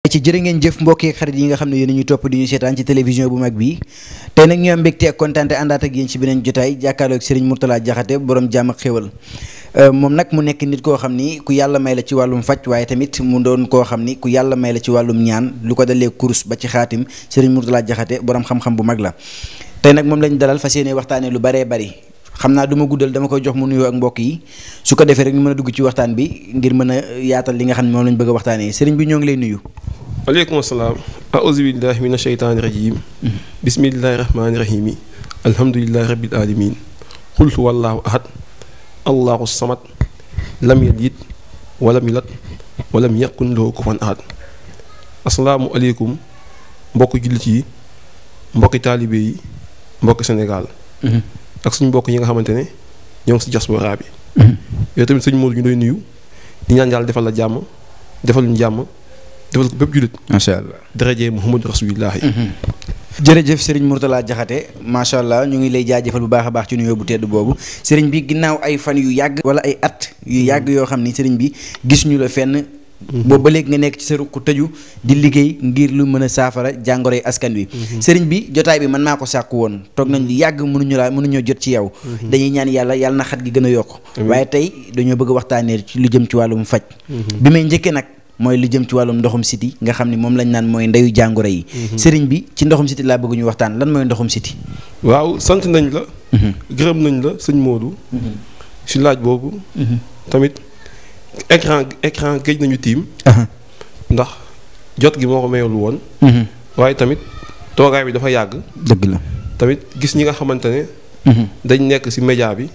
ci jërë ngeen jëf mbokki xarit yi nga xam ne yéen ñu topp di ñu seetaan ci télévision bu mag bi tey nag ñu am mbégte ak kontaante àndaat ak yéen ci beneen jotaay jàkkaarloo ak Serigne Mourtala Diakhaté borom jàmm ak xéwal moom nag mu nekk nit koo xam ni ku yàlla may la ci wàllum faj waaye tamit mu doon koo xam ni ku yàlla may la ci wàllum ñaan lu ko dalee kurus ba ci xaatim Serigne Mourtala Diakhaté borom xam-xam bu mag la tey nag moom lañ dalal fas yéene waxtaanee lu baree bari xam naa du ma guddal dama koy jox mu nuyoo ak mbokk yi su ko defee rek ñu mën a dugg ci waxtaan bi ngir mën a yaatal li nga xam ne moom lañ bëgg a waxtaanee Serigne bi ñoo ngi lay nuyu. waaleykum salaam auzu billahi mina sheytaani rajim bismillahi rahmaani rahimi alhamdulillahi rabbil alamin qul huwallahu ahad allahu samad lam yalid walam yulad walam yakun lahu kufuwan ahad. asalaamu aleykum mbokki jullit yi mbokki taalibe yi mbokki Sénégal ak suñu mbokk yi nga xamante ne ñoo ngi si diaspora bi yow tamit sëñ Modou ñu doy nuyu di ñaan yàlla defal la jàmm defal ñu jàmm defal ko bépp jullit macha allah daraje Muhammadu Rasulillahi. jërëjëf Serigne Mourtala Diakhaté macha allah ñu ngi lay jaajëfal bu baax a baax ci nuyoo bu tedd boobu Serigne bi ginnaaw ay fan yu yàgg wala ay at yu yàgg yoo xam ni Serigne bi gis ñu la fenn. boobu ba léegi nga nekk ci sa ruq tëju di liggéey ngir lu mën a saafara jàngoroy askan wi. Serigne bi jotaay bi man maa ko sàkku woon toog nañ lu yàgg mënuñoo jot ci yow. dañuy ñaan yàlla na xat gi gën a yokk. waaye tey dañoo bëgg a waxtaanee ci lu jëm ci wàllum faj. bi may njëkkee nag. mooy li jëm ci wàllum ndoxum siti nga xam ne moom lañ naan mooy ndeyu jàngoro yi. Sëriñ bi ci ndoxum siti laa bëgg ñu waxtaan lan mooy ndoxum siti. waaw sant nañ la. gërëm nañ la sëñ Modou. si laaj boobu. tamit écran géej nañu tiim. ndax jot gi moo ko mayul woon. waaye tamit toogaay bi dafa yàgg. dëgg la tamit gis ñi nga xamante ne. dañ nekk si média bi.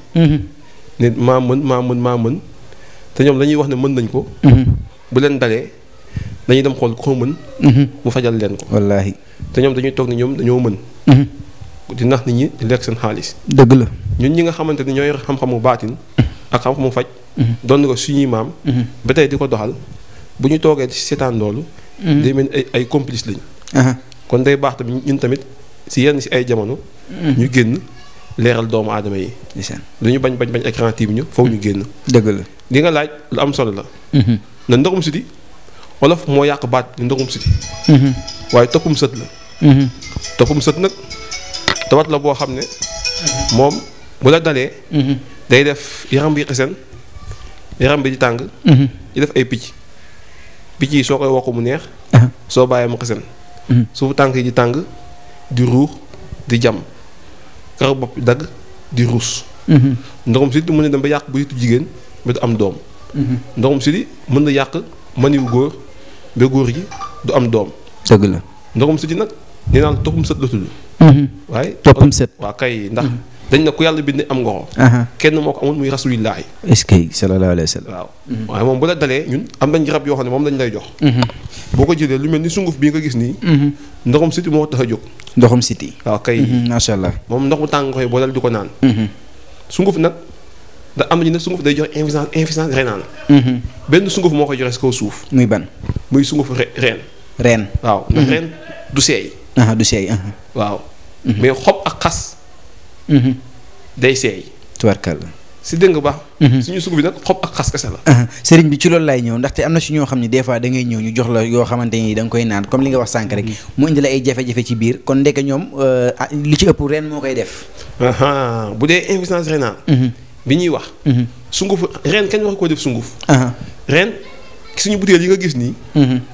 ne maa mën te ñoom dañuy wax ne mën nañ ko. bu leen dalee dañuy dem xool ko mën. mu fajal leen ko. wallaahi te ñoom dañuy toog ne ñoom dañoo mën. di nax nit ñi di lekk seen xaalis. dëgg la ñun ñi nga xamante ni ñooy xam-xamu baatin. ak xam-xamu faj. doon ko suñuy maam. ba tey di ko doxal bu ñu toogee ci seetaan loolu. day mel ni ay complice lañ. kon day baax tamit ñun tamit si yenn si ay jamono. ñu génn leeral doomu aadama yi. lu ñu bañ écran tiim ñu foofu ñu génn. dëgg la li nga laaj lu am solo la. na ndoxum siti wolof moo yàq baat ni ndoxum siti waaye toppum sët la. toppum sët nag tawat la boo xam ne moom bu la dalee. day def yaram bi xesen yaram bi di tàng. di def ay picc yi soo koy wokk mu neex. soo bàyyee mu xesen. suufu tànk yi di tàng di ruux di jam karaw bopp dagg di ruus. ndoxum siti mën na dem ba yàq bu yitu jigéen ba du am doom. ndoxum siti mën na yàq maniwu góor ba góor gi du am doom. dëgg la ndoxum siti nag nee naa la toppum sët la tudd. waaye toppum sët waa kay ndax dañ na ku yàlla bind am nga ko. kenn moo ko amul muy rasulillahi. est-ce que sallallahu alayhi wa sallam. waaw waaye moom bu la dalee ñun am nañ garab yoo xam ne moom lañ lay jox. boo ko jëlee lu mel ni sunguf bii nga gis nii. ndoxum siti moo tax a jóg. ndoxum siti waaw kay. macha allah moom ndox mu tàng koy booleel di ko naan. sunguf nag. da am nañu ne sunguf day joxe insuffisance rénale. benn sunguf moo koy joxe si kaw suuf. muy ban. muy sunguf reen. reen waaw ndax reen du seey. du seey. waaw. mais xob ak xas. day seey. tubarkalla. si dégg nga baax. suñu sunguf bi nag xob ak xas kese la. sëriñ bi ci loolu laay ñëw ndaxte am na si ñoo xam ne des fois da ngay ñëw ñu jox la yoo xamante ni da nga koy naan comme li nga wax sànq rek. mu indi la ay jafe-jafe ci biir kon ndeke ñoom li ci ëpp reen moo koy def. bu dee insuffisance rénale. bi ñuy wax. sunguf reen kenn wax ko def sunguf. reen suñu butéel yi nga gis nii.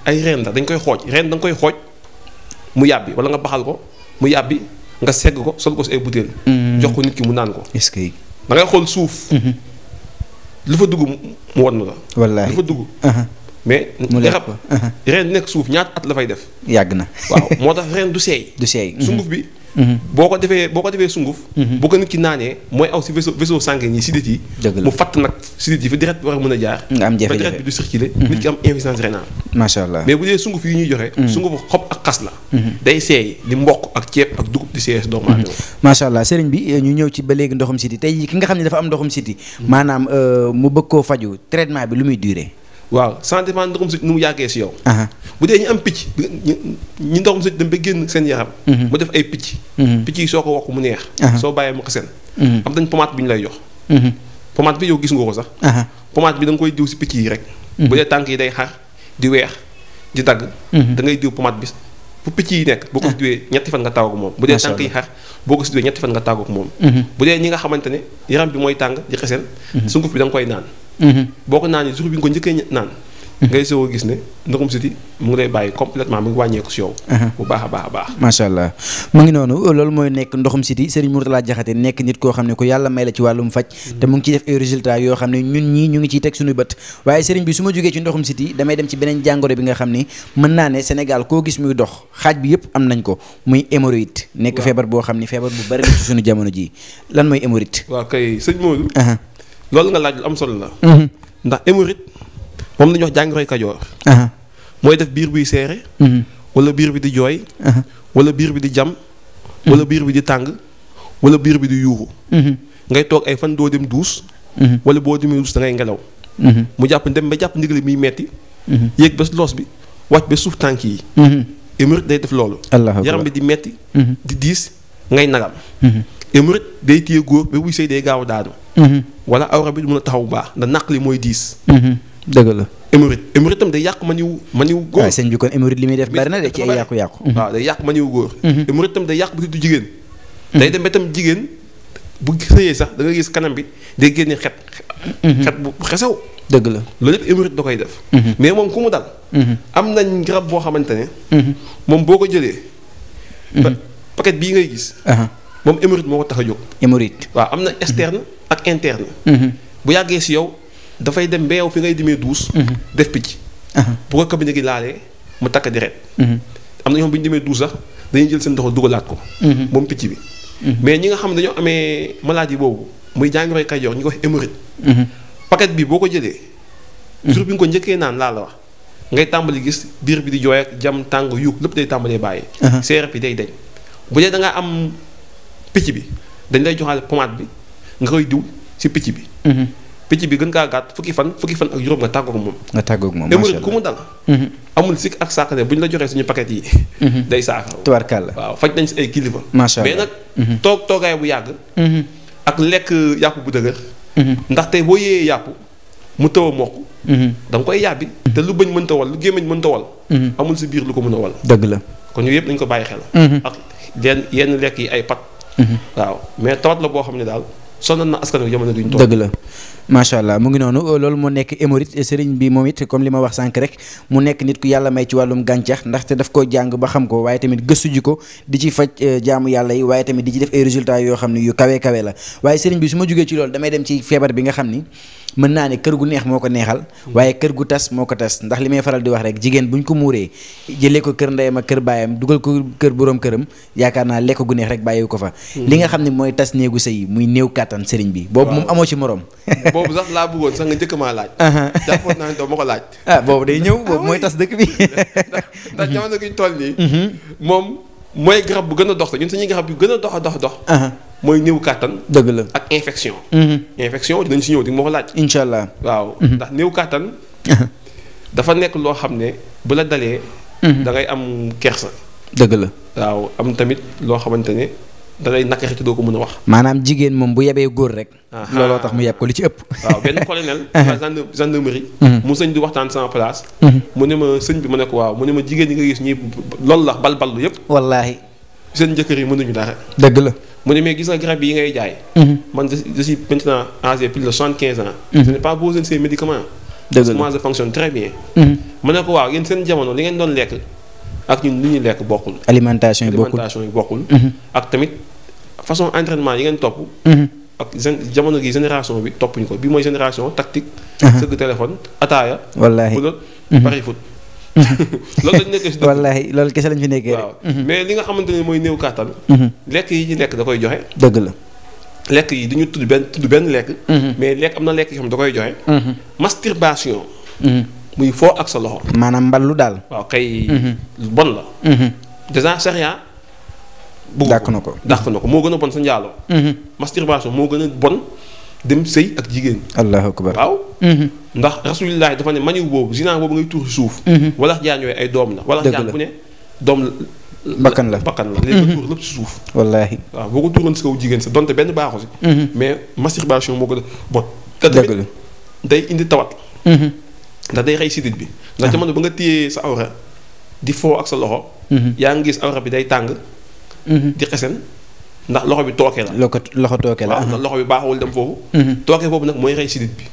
ay reen la dañ koy xooj reen da nga koy xooj mu yàbbi wala nga baxal ko mu yàbbi nga segg ko sol ko si ay butéel. jox ko nit ki mu naan ko. est-ce que. da ngay xool suuf. lu fa dugg mu wan la. wallaahi lu fa dugg. mais garab reen nekk suuf ñaata at la fay def. yàgg na. waaw moo tax reen du seey. du seey. sunguf bi. boo ko defee sunguf. boo ko nit ki naanee mooy aw si vaisseau sanguin yi sidit yi. mu fatt nag sidit yi fi deret bi war a mën a jaar. nga am jafe-jafe ba deret bi du circuler. nit ki am insuffisance rénale. macha allah mais bu dee sunguf yi ñuy joxe. sunguf xob ak xas la. day seey di mboq ak ceeb ak dugub di seey si doomu aadama. macha allah sëriñ bi ñu ñëw ci ba léegi ndoxum siti tey ki nga xam ne dafa am ndoxum siti maanaam mu bëgg koo faju traitement bi lu muy durer. waaw ça dépend ndoxum siti nu mu yàggee si yow. bu dee ñu am picc ñi ndoxum siti dem ba génn seen yaram. mu def ay picc. picc yi soo ko wokk mu neex. soo bàyyee mu xasen. am nañ pommade bu ñu lay jox. pommade bi yow gis nga ko sax. pommade bi da nga koy diw si picc yi rek. bu dee tànk yi day xar di weex di dagg. da ngay diw pomade bi fu picc yi nekk. boo ko si diwee ñetti fan nga tàggoog moom. bu dee tànk yi xar boo ko si diwee ñetti fan nga tàggoog moom. bu dee ñi nga xamante ne yaram bi mooy tàng di xesel. sunguf bi da nga koy naan. boo ko naanee jour bi nga ko njëkkee naan. ngay soog a gis ne ndoxum siti mu ngi lay bàyyi complètement mu ngi wàññeeku si yow. bu baax a baax a baax. macha allah mu ngi noonu loolu mooy nekk ndoxum siti Serigne Mourtalla Diakhaté nekk nit koo xam ne ku yàlla may la ci wàllum faj. te mu ngi ciy def ay résultats yoo xam ne ñun ñii ñu ngi ciy teg suñu bët. waaye Serigne bi su ma jógee ci ndoxum siti damay dem ci beneen jàngoro bi nga xam ni mën naa ne Sénégal koo gis muy dox xaaj bi yëpp am nañ ko muy hémorroïde. nekk feebar boo xam ni feebar bu bari la ci suñu jamono ji lan mooy hémorroïde. waaw kay sëñ Modou. loolu nga laaj lu am solo la. ndax hémorroïde moom la ñuy wax jàngoroy kajoor. mooy def biir buy seere. wala biir bi di jooy. wala biir bi di jam. wala biir bi di tàng. wala biir bi di yuuxu. ngay toog ay fan doo dem duus. wala boo demee duus da ngay ngelaw. mu jàpp dem ba jàpp ndigali muy metti. yéeg ba loos bi wàcc ba suuf tànk yi. hémorroïde day def loolu. yaram bi di metti. di diis ngay nagam. hémorroïde day téye góor ba buy sëy day gaaw a daanu. wala awra bi du mën a taxaw bu baax ndax naq li mooy diis. dëgg la hémorroïde tam day yàq maniw góor. waaw sëñ bi kon hémorroïde li muy def bari na de ci ay yàqu-yàqu. waaw day yàq maniw góor. hémorroïde tam day yàq bu du jigéen. day dem ba tam jigéen bu sëyee sax da nga gis kanam bi day génne xet. xet bu xesaw. dëgg la loolu yëpp hémorroïde da koy def. mais moom ku mu dal. am nañ garab boo xamante ne. moom boo ko jëlee. paquet bii ngay gis. moom hémorroïde moo ko tax a jóg. hémorroïde waaw am na externe ak interne. bu yàggee si yow dafay dem ba yow fi ngay demee duus. def picc. bu ko cabinet gi laalee mu takk deret. am na ñoo xam bu ñu demee duus sax dañuy jël seen ndox dugalaat ko. moom picc bi. mais ñi nga xam ne dañoo amee maladie boobu muy jàngoroy kajoor ñu ko wax hémorroïde. paquet bi boo ko jëlee. jour bi nga ko njëkkee naan laa la wax ngay tàmbali gis biir bi di jooy ak jam tàng yu lépp day tàmbalee bàyyi. seerep yi day deñ bu dee da ngaa am picc bi dañ lay joxaale pommade bi nga koy diw si picc bi. picc bi gën kaa gàtt fukki fan ak juróom nga tàggoog moom. hémorroïde ku mu dal. amul sikk ak sàkkane bu ñu la joxee suñu paquet yi. day saafara. tubarkalla waaw faj nañ si ay kilifa. macha allah mais nag toogaay bu yàgg. ak lekk yàpp bu dëgër. ndax tey boo yéeyee yàpp mu taw a mokk. da nga koy yàbbi. te lu bëñ mënta wal lu gémmiñ mënta wal. amul si biir lu ko mën a wal. dëgg la kon yooyu yëpp dañu ko bàyyi xel. ak yenn lekk yi ay pat. waaw mais tawat la boo xam ne daal sonal na askan wi jamono duñ toog. dëgg la macha allah mu ngi noonu loolu moo nekk hémorroïde sëriñ bi moom it comme li ma wax sànq rek mu nekk nit ku yàlla may ci wàllum gàncax ndaxte daf ko jàng ba xam ko waaye tamit gëstu ji ko di ci faj jaamu yàlla yi waaye tamit di ci def ay résultats yoo xam ne yu kawe kawe la waaye sëriñ bi su ma jógee ci loolu damay dem ci feebar bi nga xam ni mën naa ne kër gu neex moo ko neexal waaye kër gu tas moo ko tas ndax li may faral di wax rek jigéen buñ ko muuree jëlee ko kër ndeyam ak kër baayam dugal ko kër boroom këram yaakaar naa lekk gu neex rek bàyyi ko fa li nga xam ne mooy tas néegu sëy muy néew kàttan sëriñ bi boobu moom amoo ci morom boobu sax laa bëggoon sax nga njëkk maa laaj jàppoon naa ne doo ma ko laaj boobu day ñëw boobu mooy tas dëkk bi ndax jamono gi ñu toll nii moom mooy garab bu gën a dox te ñun suñuy garab yu gën a dox mooy néew kàttan dëgg la ak infection infection dinañ si ñëw di nga ma ko laaj incha allah waaw ndax néew kàttan dafa nekk loo xam ne bu la dalee da ngay am kersa dëgg la waaw am tamit loo xamante ne da lay nakari te doo ko mën a wax maanaam jigéen moom bu yebee góor rek looloo tax mu yeb ko li ci ëpp waaw benn colonel gendarmerie mu sëñ di waxtaan sama place mu ne ma sëñ bi ma ne ko waaw mu ne ma jigéen ñi nga gis ñi loolu la balballu yëpp wallaahi seen jëkkër yi mënuñu dara dëgg la mu ne mais gis nga garab yi ngay jaay man je suis maintenant âgé plus de 75 ans je n'ai pas besoin de ces médicaments dëgg la moi je fonctionne très bien ma ne ko waaw yéen seen jamono li ngeen doon lekk ak ñun li ñuy lekk bokkul alimentation yi bokkul ak tamit façon entraînement yi ngeen topp ak jamono gi génération bi toppuñu ko bi mooy génération tactique sëgg téléphone ataaya wallaahi bulat pari foot loolu lañ nekkee si dëkk wallaahi loolu kese lañ fi nekkee waaw mais li nga xamante ne mooy néew kàttan lekk yi ñu lekk da koy joxe dëgg la lekk yi duñu tudd benn lekk mais lekk am na lekk yoo xam da koy joxe masturbation muy foo ak sa loxo maanaam mballu daal waaw kay bon la déjà sharia dàq na ko moo gën a bon sa njaaloo masturbation moo gën a bon dem sëy ak jigéen allahu akbar waaw ndax rasulillahi dafa ne maniw boobu zina boobu ngay tuur si suuf wala jaan yooyu ay doom la wala jaan bu ne doom bakkan la léegi nga tuur lépp si suuf wallaahi waaw boo ko tuuroon si kaw jigéen sa donte benn baaxu si mais masturbation moo gën a bon te dëgg la day indi tawat ndax day rey sidit bi ndax jamono ba nga téyee sa awra di foo ak sa loxo yaa ngi gis awra bi day tàng di xesen ndax loxo bi tooke la loxo tooke la waaw ndax loxo bi baaxawul dem foofu tooke boobu nag mooy rey sidit bi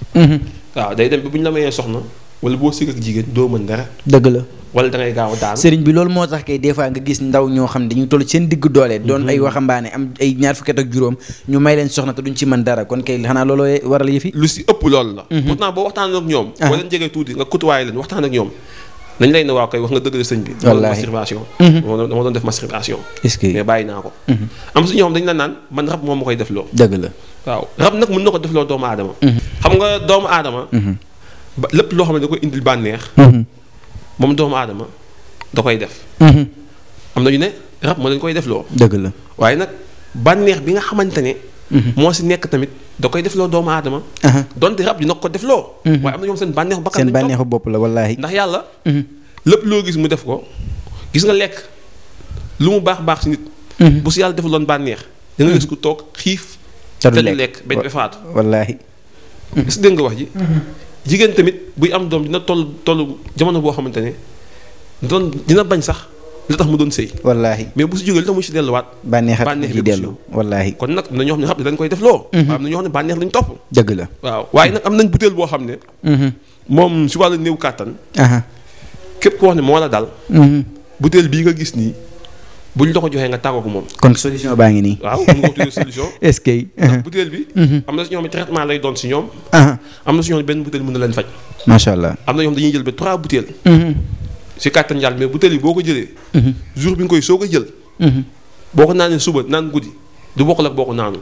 waaw day dem ba bu ñu la mayee soxna wala boo sigg ak jigéen doo mën dara dëgg la wala da ngay gaaw a daanu sëriñ bi loolu moo tax kay des fois nga gis ndaw ñoo xam ne dañuy toll seen digg doole doon ay waxambaane am ay ñaar fukki at ak juróom ñu may leen soxna te duñ ci mën dara kon kay xanaa looloo waral yëfi lu si ëpp loolu la pourtant boo waxtaan ak ñoom boo leen jegee tuuti nga kutuwaay leen waxtaan ak ñoom dañ lay ne waaw kay wax nga dëgg la sëñ bi masturbation dama doon def masturbation est-ce que mais bàyyi naa ko am su ñoo xam dañ la naan man rab moom ma koy def loo dëgg la waaw rab nag mën na ko def loo doomu aadama xam nga doomu aadama ba lépp loo xam ne da koy indil bànneex moom doomu aadama da koy def am na ñu ne rab moo leen koy def loo dëgg la waaye nag bànneex bi nga xamante ne moo si nekk tamit da koy def loo doomu aadama donte rab dina ko def loo waaye am na ñoom seen bànneexu bakkan seen bànneexu bopp la wallaahi ndax yàlla lépp loo gis mu def ko gis nga lekk lu mu baax si nit bu si yàlla defuloon bànneex da nga gis ku toog xiif te du lekk bañ ba faatu wallaahi gis dégg nga wax ji jigéen tamit buy am doom dina toll jamono boo xamante ne dina bañ sax li tax mu doon sëy wallaahi mais bu si jógee li tax mu si delluwaat bànneex ci dellu wallaahi kon nag am na ñoo xam ne rab dañ koy def loo waaye am na ñoo xam ne bànneex lañ topp dëgg la waaw waaye nag am nañ butéel boo xam ne moom si wàllu néew kàttan képp ko wax ne moo la dal butéel bii nga gis nii buñ la ko joxee nga tàggoo ko moom kon solution baa ngi nii waaw mën nga ko tuddee solution est-ce que ndax butéel bi am na si ñoom traitement lay doon si ñoom am na si ñoom benn butéel mën na leen faj macha allah am na ñoom dañuy jël ba 3 butéel si kàttan yàlla mais butéel yi boo ko jëlee jour bi nga koy soog a jël boo ko naanee suba naan guddi du bokkul ak boo ko naanu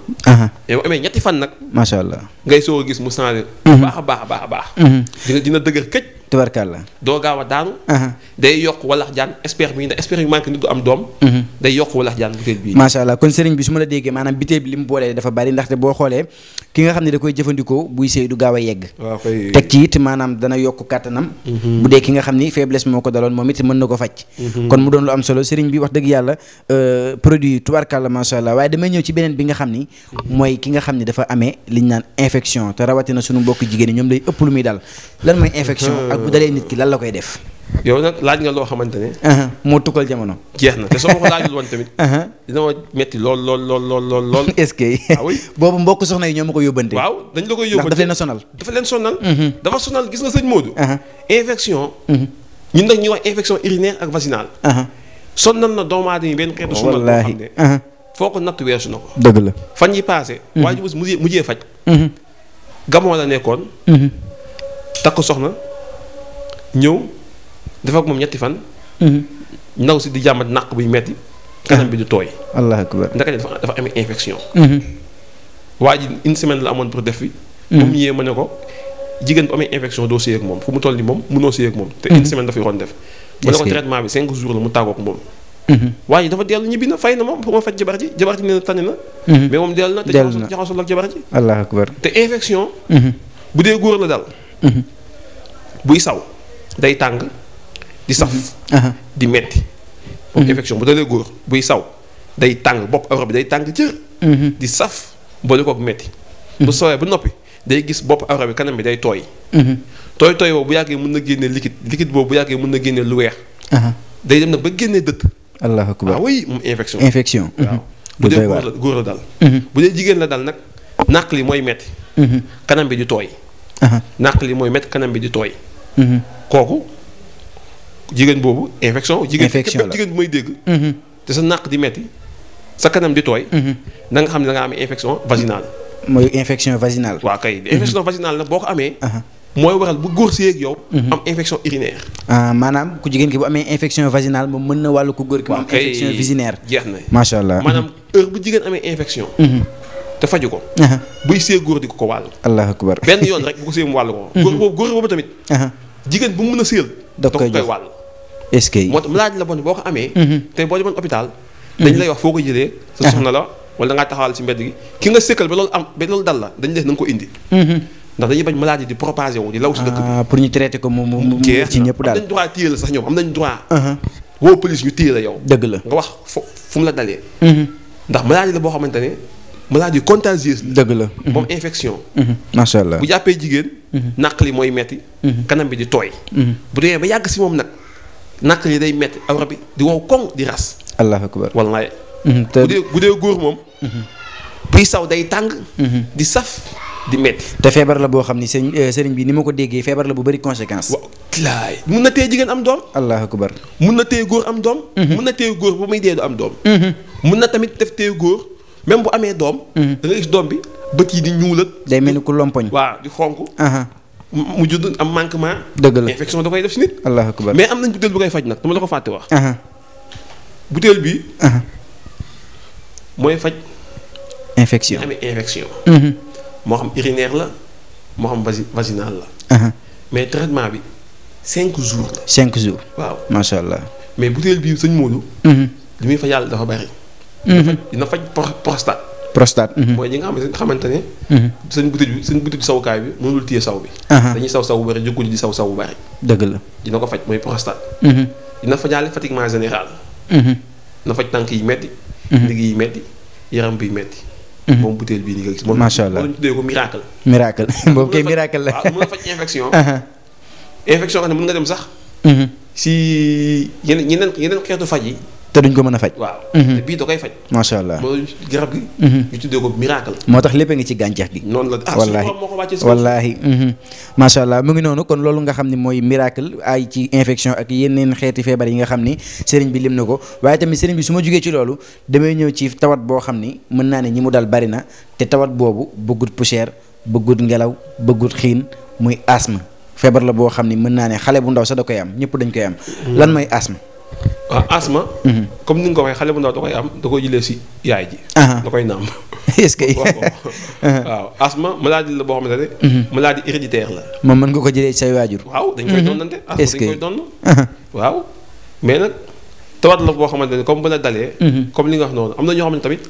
mais bu amee ñetti fan nag macha allah ngay soog a gis mu changé baax a baax a baax a baax dina dëgër këj tubarkàlla doo gaaw a daanu day yokk walax jaan espère bi ndax espère yu manqué nit du am doom day yokk walax jaan butéel bii macha allah kon sëriñ bi su ma la déggee maanaam butéel bi li mu boolee dafa bari ndaxte boo xoolee ki nga xam ne da koy jëfandikoo buy sëy du gaaw a yegg teg ci it maanaam dana yokk kàttanam bu dee ki nga xam ni faiblesse moo ko daloon moom it mën na ko faj kon mu doon lu am solo sëriñ bi wax dëgg yàlla produit tubarkàlla macha allah waaye damay ñëw ci beneen bi nga xam ni mooy ki nga xam ni dafa amee liñ naan infection te rawatina suñu mbokk jigéen ñi ñoom lay ëpp lu muy dal lan mooy infection ak bu dalee nit ki lan la koy def yow nag laaj nga loo xamante ne moo tukkal jamono jeex na te soo ma ko laajul woon tamit dina ma metti lool est-ce que boobu mbokk soxna yi ñoo ma ko yóbbante waaw dañ la koy yóbbante dafa leen a sonal dafa sonal gis nga sëñ Modou infection ñun nag ñuy wax infection urinaire ak vaginale sonal na doomu aadama yi benn xeetu sonal boo xam ne foo ko natt weesu na ko dëgg la fan yi passé waaye ju mujjee faj gamoo la nekkoon takk soxna ñëw dafa ak moom ñetti fan ndaw si di jàmbat nàq buy metti kanam bi du tooy allah akbar ndaka dafa amee infection waa ji une semaine la amoon pour def fi moom ñëwee ma ne ko jigéen bu amee infection doo sëy ak moom fu mu toll ni moom mënoo sëy ak moom te une semaine dafay roon def ma ne ko traitement bi 5 jours la mu tàggook moom waa ji dafa dellu ñibbi na fay na moom pour ma faj jabar ji nee na tane na mais moom dellu na te jaxasoo ak jabar ji allah akbar te infection bu dee góor la dal buy saw day tàng di saf di metti moom infection bu dalee góor buy saw day tàng bopp awra bi day tàng jër di saf boole kook metti bu sawee ba noppi day gis bopp awra bi kanam bi day tooy tooy boobu bu yàggee mën na génnee liquide boobu bu yàggee mën na génnee lu weex day dem nag ba génnee dëtt allah akbar oui moom infection waaw bu dee góor la dal bu dee jigéen la dal nag nàq li mooy metti kanam bi di tooy nàq li mooy metti kanam bi di tooy kooku jigéen boobu infection jigéen bu may dégg te sa nàq di metti sa kanam di tooy na nga xam ne da nga am infection vaginale mooy infection vaginale waaw kay infection vaginale nag boo ko amee mooy waral bu góor si ak yow am infection urinaire maanaam ku jigéen ki bu amee infection vaginale moom mën na wàllu ku góor ki mu am infection urinaire jeex na macha allah maanaam heure bu jigéen amee infection te faju ko buy see góor di ko wàll allah akbar benn yoon rek bu ko see mu wàll ko góor boobu tamit jigéen bu mu mën a séel da koy wàll est-ce que moo tax mu laaj la bon boo ko amee te boo demoon hôpital dañ lay wax foo ko jëlee sa soxna la wala da ngaa taxawal ci mbedd gi ki nga sëkkal ba loolu dal la dañ def na nga ko indi ndax dañuy bañ maladie di propagé wu di law si dëkk bi pour ñu traité ko mu ci ñëpp daal am nañ droit téye la sax ñoom am nañ droit woo police ñu téye la yow dëgg la nga wax fu mu la dalee ndax maladie la boo xamante ne maladie contagieuse la dëgg la moom infection macha allah bu jàppee jigéen nàq li mooy metti kanam bi di tooy bu dee ba yàgg si moom nag nàq li day metti awra bi di wow koŋ di ras allahu akbar wallaay bu dee góor moom buy saw day tàng di saf di metti te feebar la boo xam ni sëriñ bi ni ma ko déggee feebar la bu bëri conséquence. waaw laay mun na téye jigéen am doom allahu akbar mun na téye góor am doom mun na téye góor ba muy dee du am doom mun na tamit def téye góor même bu amee doom da nga gis doom bi bët yi di ñuul ak day mel ni ku lompoñ. waaw di xonk mu judd am manquement dëgg la infection da koy def si nit allahu akbar mais am nañ butéel bu koy faj nag dama la ko fàtte wax butéel bi mooy faj infection amee infection moo xam urinaire la moo xam vaginal la mais traitement bi 5 jours la 5 jours waaw macha allah. mais butéel bii sëñ Modou li muy faj yàlla dafa bari dina faj prostate mooy ñi nga xamante ne seen butéel sawukaay bi mënul téye saw bi dañuy saw bu bari jógguñu di saw bu bari dëgg la dina ko faj mooy prostate dina fajaale fatiguement général dina faj tànk yi metti ndigg yi metti yaram bi metti moom butéel bii ni nga gis moom macha allah moom tuddee ko miracle boobu kay miracle la waaw mën na faj infection xam ne mën nga dem sax si yeneen xeetu faj yi te duñ ko mën a faj. waaw te bii da koy faj. macha allah moo garab gi. ñu tuddee ko miracle. moo tax lépp a ngi ci gàncax gi. noonu la ah wallaahi moo ko wàccee si wallaahi macha allah mu ngi noonu kon loolu nga xam ne mooy miracle ay ci infection ak yeneen xeeti feebar yi nga xam ni sëriñ bi lim na ko waaye tamit sëriñ bi su ma jugee ci loolu damay ñëw ci tawat boo xam ni mën naa ne ñi mu dal bari na te tawat boobu bëggut poussière bëggut ngelaw bëggut xiin muy asthme feebar la boo xam ni mën naa ne xale bu ndaw sax da koy am ñëpp dañ koy am. lan mooy asthme. waaw asthme. comme ni nga ko waxee xale bu ndaw da koy am da koy jëlee si yaay ji. da koy nàmp. est-ce que. waaw asthme maladie la boo xamante ne. maladie héréditaire la. moom mën nga ko jëlee ci say waajur. waaw dañ koy donnante. est-ce que dañ koy donn waaw mais nag tawat la boo xamante ne comme bu la dalee. comme li nga wax noonu am na ñoo xam ne tamit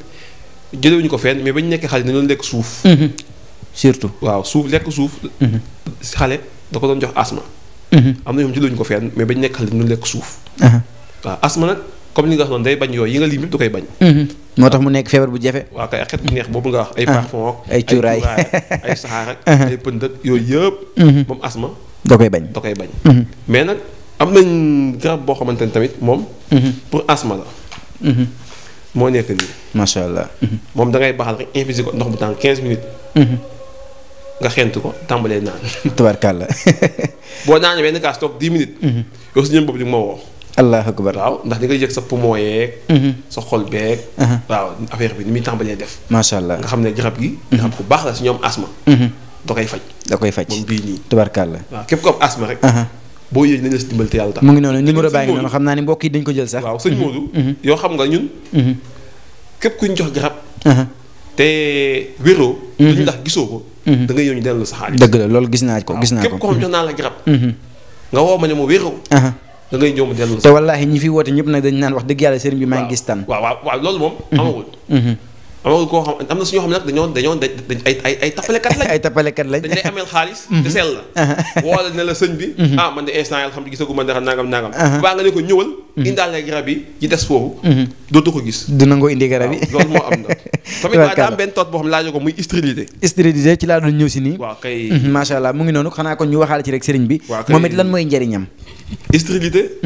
jëlewuñu ko fenn mais bañ nekkee xale dañu doon lekk suuf. surtout. waaw lekk suuf. xale da ko doon jox asthme. am na ñoom jëlewuñu ko fenn mais bañ nekk xale dañu doon lekk suuf. waaw asthme nag comme li nga wax noonu day bañ yooyu yi nga lim yëpp da koy bañ. moo tax mu nekk feebar bu jafe. waaw kay xet bu neex boobu nga wax ay parfum ak ay cuuraay ay saxaar ak ay pënd ak yooyu yëpp. moom asthme da koy bañ. mais nag am nañ garab boo xamante ne tamit moom. pour asthme la. moo nekk nii. macha allah. moom da ngay baxal rek infusé ko ndox bu tàng 15 minutes. nga xent ko tàmbalee naan. tubaarkàlla. boo naanee benn kaas toog 10 minutes. yow si ñoom boobu di ma woo. allahu akbar. waaw ndax di nga yëg sa poumon yeeg. sa xol beeg. waaw affaire bi ni muy tàmbalee def. macha allah nga xam ne garab gi. garab bu baax la si ñoom asthme. da koy faj. da koy faj moom bii nii. tubaarkàlla. waaw képp ko am asthme rek. boo yëgee nañ la si dimbal te yàlla tax. mu ngi noonu numéro baa ngi noonu xam naa ni mbokk yi dañ ko jël sax. waaw sëñ Modou. yoo xam nga ñun. képp ku ñu jox garab. te wéroo. duñu ndax gisoo ko. da ngay ñëw ñu dellu sa xaalis. dëgg la loolu gis naa ko gis naa ko. képp koo xam jox naa la garab. nga woo ma ne ma wéroo. da ngay ñëw mu dellu te wallaahi ñi fi woote ñëpp nag dañ naan wax dëgg yàlla sëriñ bi maa ngi gis tan. waaw loolu moom. amagul. amagul koo xam am na suñoo xam ne nag dañoo ay tappalekat lañ. ay tappalekat lañ. dañ lay ameel xaalis. te sell la. woo ne la sëñ bi. man de instant yàlla xam ne gisagu ma dara nangam. baa nga ne ko ñëwal. indaale garab yi ci des foofu. dootu ko gis. du nangoo indi garab yi. loolu moo am na. tamit waaye daa am benn toot boo xam ne laajoo ko muy stérilité. stérilité ci laa doon ñëw si nii. waaw kay. macha allah mu ngi noonu xanaa kon ñu waxaale ci rek sëriñ bi. waaw kay moom it lan mooy njëriñam. stérilité.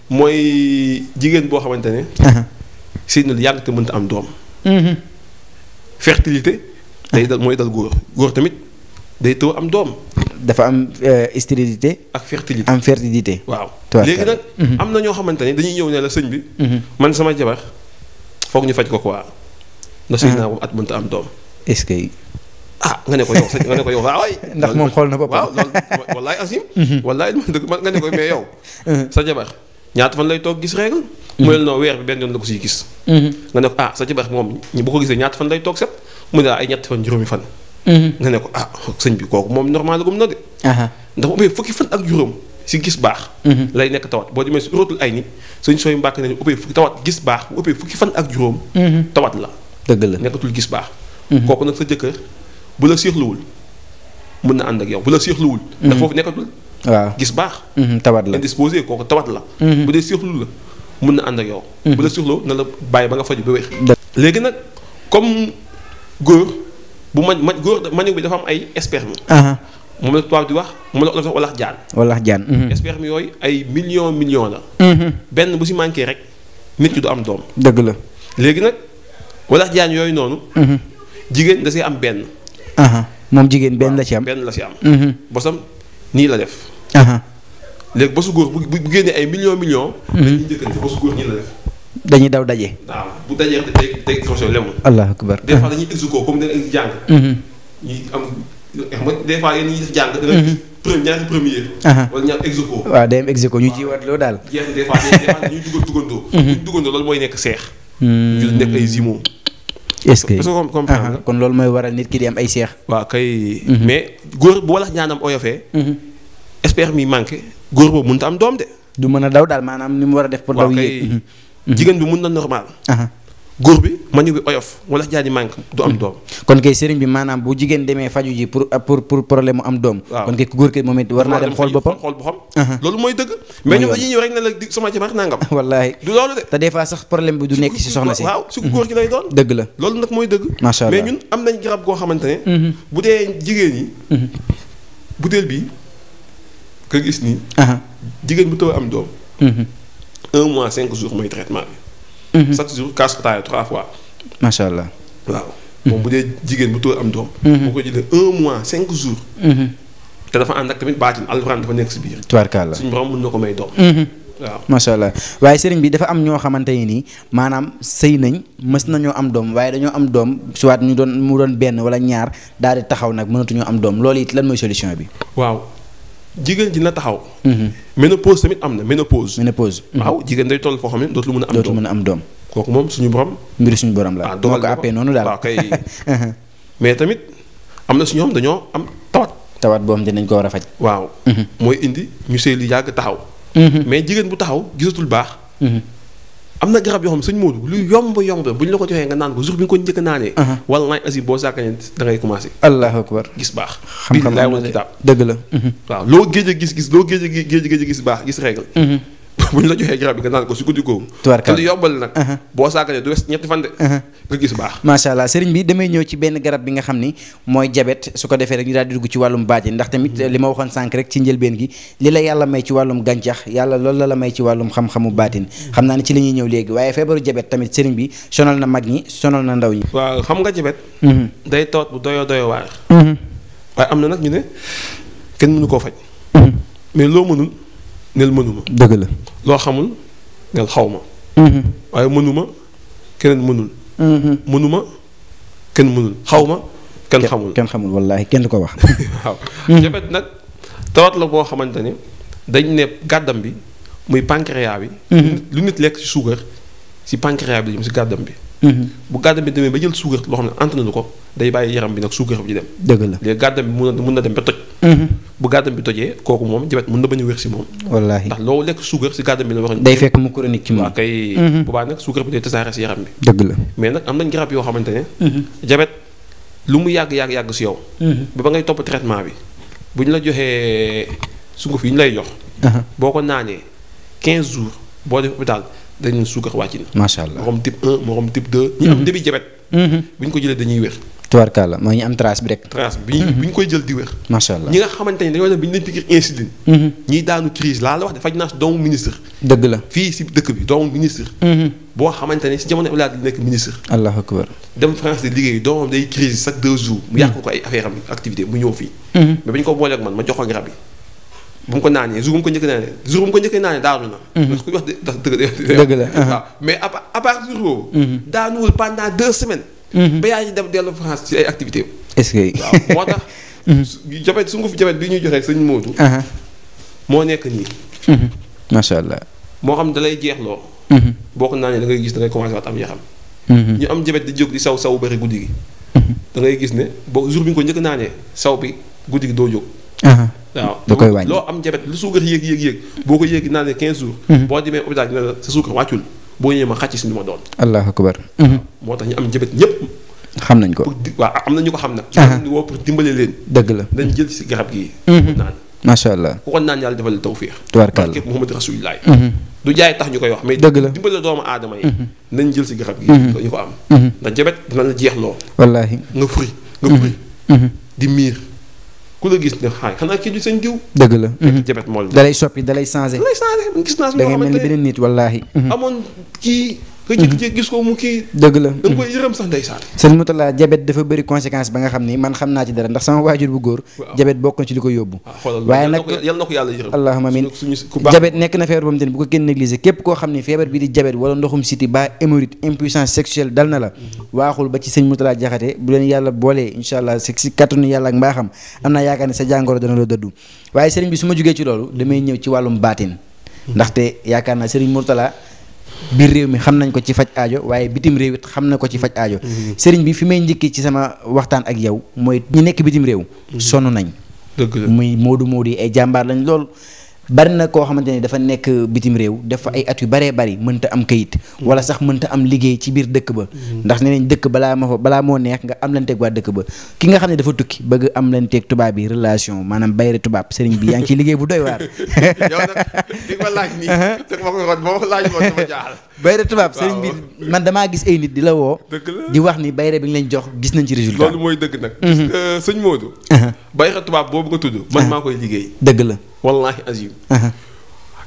mooy jigéen boo xamante ne. sëy na lu yàgg te mënta am doom. fertilité. day dal mooy dal góor tamit day tëw am doom. dafa am stérilité. ak fertilité am fertilité. waaw léegi nag. am na ñoo xamante ne dañuy ñëw ne la sëñ bi. man sama jabar foog ñu faj ko quoi. ndax sëy naa ko at mënta am doom. est-ce que. nga ne ko yow waaw waay. ndax moom xool na boppam. waaw loolu wallaay asim. wallaay nga ne ko mais yow. sa jabar ñaata fan lay toog gis règle. mu ne non weer bi benn yoon la ko siy gis. nga ne ko sa jabar moom bu ko gisee ñaata fan lay toog set mu ne ay ñetti fan juróomi fan. nga ne ko sëñ bi kooku moom normal gum na de. ndax ubbee fukki fan ak juróom si gis baax. lay nekk tawat boo demee si róotul ay ni suñ sooy mbàkk nañu ubbee fukki tawat gis baax bu ubbee fukki fan ak juróom. tawat la. dëgg la nekkatul gis baax. kooku nag sa jëkkër bu la siixluwul mun na ànd ak yow bu la siixluwul. ndax foofu nekkatul. waaw gis baax. tawat la indisposé kooku tawat la. bu dee siixlu la mun na ànd ak yow. bu la siixloo na la bàyyi ba nga faju ba wér. léegi nag comme góor bu góor maniou bi dafa am ay sperme. moom la tubaab di wax moom la olof walax jaan. walax jaan. sperme yooyu ay millions la. benn bu si manqué rek nit ki du am doom. dëgg la. léegi nag walax jaan yooyu noonu. jigéen da see am benn. moom jigéen benn la ci am. benn la si am. bosam nii la def. léegi bosu góor bu génnee ay millions. dañuy njëkkante bosu góor nii la def. dañuy daw daje. waaw bu dajee day crochet lemul. allahu akbar. des fois dañuy execo comme dañuy jàng. ñuy am xam nga des fois yéen ñuy def jàng. da nga gis ñaari première. wala ñaar execo. waaw day am execo ñu jiwaat loo daal. jeex des fois dañuy dugandoo. bu ñu dugandoo loolu mooy nekk seex. ñu nekk ay jumeaux. est-ce que comprendre kon loolu mooy waral nit ki di am ay seex. waaw kay. mais góor bu walax ñaanam oyofee. sperme mi manqué góor boobu mënut a am doom de. du mën a daw daal maanaam ni mu war a def. pour daw yéeg jigéen bi mun na normal. góor bi manu bi oyof walax jaani manqué du am doom. kon kay sëriñ bi maanaam bu jigéen demee faju ji pour problème mu am doom. kon kay ku góor ki moom it war naa dem xool boppam. loolu mooy dëgg. mais ñoom dañuy ñëw rek ne la sama jabar nangam. wallaahi du loolu de. te des fois sax problème bi du nekk si soxna si. waaw su góor ki lay doon. dëgg la loolu nag mooy dëgg. macha allah mais ñun am nañ garab goo xamante ne. bu dee jigéen yi. butéel bi nga gis nii. jigéen bu taw am doom. 1 mois 5 jours mooy traitement bi. chaque jour kaas ataaya 3 fois. macha allah. waaw moom bu dee jigéen bu taw am doom. boo ko jëlee 1 mois 5 jours. te dafa ànd ak tamit baatin alxuraan dafa nekk si biir. tubaarkalla suñu borom mën na ko may doom. waaw macha allah waaye sëriñ bi dafa am ñoo xamante ne nii maanaam sëy nañ mës nañoo am doom waaye dañoo am doom soit mu doon benn wala ñaar daal di taxaw nag mënatuñoo am doom loolu it lan mooy solution bi. waaw jigéen ji na taxaw. ménopause tamit am na ménopause. waaw jigéen day toll foo xam ne dootul mën a am doom. kooku moom suñu borom. mbiru suñu borom la. dogal moo ko àppee noonu daal. waaw kay mais tamit am na si ñoom dañoo am tawat boobu dinañ ko war a faj. waaw. mooy indi ñu sëy lu yàgg taxaw. mais jigéen bu taxaw gisatul baax. am na garab yoo xam sëñ Modou lu yomb bu ñu la ko joxee nga naan ko jour bi nga ko njëkk a naanee. wallaahi asi boo sàkkanee da ngay commencé. allahu akbar gis baax. xam-xam laay wala kitaab dëgg la. waaw loo géej a gis loo géej a gis baax gis règle. bu ñu la joxee garab bi nga naan ko si guddi googu. te lu yombal nag. boo sàkkanee du wes ñetti fan de. nga gis baax. macha allah sëriñ bi damay ñëw ci benn garab bi nga xam ni mooy jabet su ko defee rek ñu daal di dugg ci wàllum baatin ndax tamit li ma waxoon sànq rek ci njëlbeen gi li la yàlla may ci wàllum gàncax yàlla loolu la may ci wàllum xam-xamu baatin xam naa ne ci la ñuy ñëw léegi waaye feebaru jabet tamit sëriñ bi sonal na mag ñi sonal na ndaw ñi. waaw xam nga jabet. day tawat bu doyoo waar. waaye am na nag ñu ne kenn mënu koo faj. mais loo mënul nel mënuma. dëgg la loo xamul nel xaw ma. waaye mënuma keneen mënul. mënuma kenn mënul xaw ma kenn xamul wallaahi kenn du ko wax. waaw jabet nag tawat la boo xamante ne dañ ne gàddam bi muy pancréas bi. lu nit lekk ci suukar si pancréas bi jëm si gàddam bi. bu gàddam bi demee ba jël suukar loo xam ne antana ko day bàyyi yaram bi nag suukar bi di dem. dëgg la léegi gàddam bi mun na dem ba toj. bu gàddam bi tojee kooku moom jabet mun na bañ a wér si moom. wallaahi ndax loo lekk suukar si gàddam bi la wax. day fekk mu chronique ci moom. waaw kay. bu baax nag suukar bi day tasaare si yaram bi. dëgg la mais nag am nañ garab yoo xamante ne. jabet lu mu yàgg si yow. ba ngay topp traitement bi bu ñu la joxee sunguf yi ñu lay jox. boo ko naanee 15 jours boo def hôpital dañu suukar wàcc na. macha allah morom type 1 morom type 2. ñi am début jabet. bu ñu ko jëlee dañuy wér. tubaarkalla mooy ñu am trace bi rek. trace bi ñu koy jël di wér. macha allah ñi nga xamante ne dañoo dem bi ñu leen piqûre insuline. ñiy daanu crise laa la wax de faj naa si doomu ministre. dëgg la fii si dëkk bi doomu ministre. boo xamante ne si jamono Abdoulaye di nekk ministre. allahu akbar. dem France de liggéey doomam day crise chaque 2 jours. mu yàq ko ay affaire am activité mu ñëw fii. mais ba ñu ko booleeg man ma jox ko garab yi. bu mu ko naanee jour bu mu ko njëkkee naanee daanu na. parce que ku wax dëgg la waaw mais à partir boobu. daanuwul pendant 2 semaines. ba yaa ngi dem dellu France ci ay activités. est-ce que. waaw moo tax. jabet sunguf jabet bi ñuy joxee sëñ Modou. moo nekk nii. macha allah. moo xam da lay jeexloo. boo ko naanee da ngay gis da ngay commencé waat am yaram. ñu am jabet di jóg di saw bëri guddi gi. da ngay gis ne boo jour bi nga ko njëkk naanee saw bi guddi gi doo jóg. waaw da koy wàññi loo am jabet lu suukar yéeg boo ko yéegi naanee 15 jours. boo demee hôpital dina la sa suukar wàccul boo ñëwee ma xàcc si li ma doon. allahu akbar. moo tax ñu am jabet ñëpp. xam nañ ko waaw am na ñu ko xam nag. ñu woo pour dimbale leen. dëgg la dañ jël si garab gi. naan macha allah. ku ko naan yàlla defal la tawfiix. tubaarkalla barke Muhammad Rasulullah. du jaay tax ñu koy wax. mais dëgg la dimbale doomu aadama yi. nañ jël si garab gi. ñu ko am. ndax jabet dina la jeexloo. wallaahi nga furi di miir ku ku la gis ne xanaa kii du seen diw. dëgg la. fekk jabet moo la. da lay soppi da lay changé. man gis naa si da ñoo ngay mel ni xamante beneen nit wallaahi. amoon kii. nga jékki-jékki gis ko mu kii. dëgg la. da nga koy yërëm sax ndeysaan. sëñ Mourtala jabet dafa bëri conséquence ba nga xam ni man xam naa ci dara ndax sama waajur bu góor. jabet bokk na ci li ko yóbbu. waaye nag yal na ko yàlla yërëm. allahumma amiin ku baax jabet nekk na feebar boobu tamit bu ko kenn négligé képp koo xam ni feebar bi di jabet wala ndoxum siti ba hémorroïde impuissance sexuelle dal na la waaxul ba ci sëñ Mourtala Jaxate bu leen yàlla boolee incha allah si kattanu yàlla ak mbaaxam am naa yaakaar ne sa jàngoro dana la dëddu waaye sëriñ bi su ma jógee ci loolu damay ñëw ci wàllum baatin ndaxte yaakaar naa sëriñ Mourtala biir réew mi xam nañ ko ci faj aajo waaye bitim réew it xam na ko ci faj aajo sëriñ bi fi may njëkkee ci sama waxtaan ak yow mooy ñi nekk bitim réew sonn nañ dëgg la muy moodu yi ay jàmbaar lañ lool bari na koo xamante ne dafa nekk bitim réew dafa ay at yu baree bari mënta am kayit wala sax mënta am liggéey ci biir dëkk ba ndax nee nañ dëkk balaa moo neex nga am lanteeg waa dëkk ba ki nga xam ne dafa tukki bëgg am lanteeg tubaab bi relation maanaam bayre tubaab sëriñ bi yaa ngi ciy liggéey bu doy waar yow nag di ma laaj nii dëgg ma ko waxoon ba ma laaj woon dama jaaxal bayre tubaab sëriñ bi man damaa gis ay nit di la woo dëgg la di wax ni bayre bi nga leen jox gis nañ ci résultat loolu mooy dëgg nag sëñ Modou bayre tubaab boobu nga tudd man maa koy liggéey dëgg la wallahi azim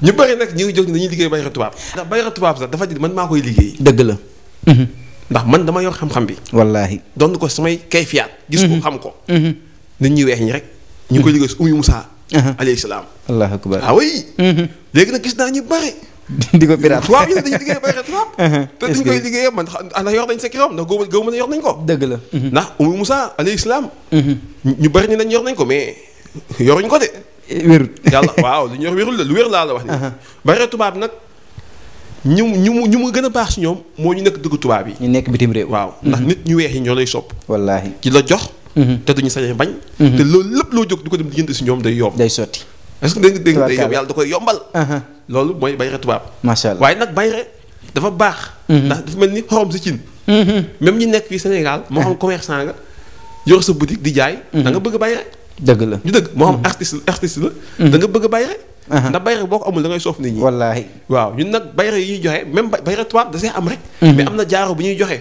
ñu bëri nag ñu ngi jóg ni dañuy liggéey bayra tubaab ndax bayra tubaab sax dafa di man maa koy liggéey dëgg la ndax man dama yor xam-xam bi wallaahi doon ko samay kayfiyaat gis ko xam ko nit ñi weex ñi rek ñu ngi koy liggéey su Ummi Moussa alayhi salaam allahu akbar ah oui léegi nag gis naa ñu bëri di ko piraat tubaab yi ne dañuy liggéey bayra tubaab te duñ koy liggéeyee man ndax yor nañ secret ndax góob mën a yor nañ ko dëgg la ndax Ummi Moussa alayhi salaam ñu bëri ni nañ yor nañ ko mais yoruñ ko de wérut yàlla waaw lu ñu yor wérul la lu wér laa la wax ni bayra tubaab nag ñu mu gën a baax si ñoom moo ñu nekk dëgg tubaab yi ñu nekk bitim réew waaw ndax nit ñu weex yi ñoo lay sopp wallaahi ci la jox te duñu sañ bañ te loolu lépp loo jóg di ko dem diggante si ñoom day yomb day sotti est-ce que dégg day yomb yàlla da koy yombal loolu mooy bayra tubaab macha allah waaye nag bayra dafa baax ndax dafa mel ni xorom si cin même ñi nekk fii Sénégal moo xam commerçant nga yor sa boutique di jaay da nga bëgg bayra dëgg la ñu dëgg moo xam artiste la da nga bëgg a bayre ndax bayre boo ko amul da ngay soof nit ñi wallaahi waaw ñun nag bayre yi ñuy joxe même bayre tubaab da see am rek mais am na jaaro bu ñuy joxe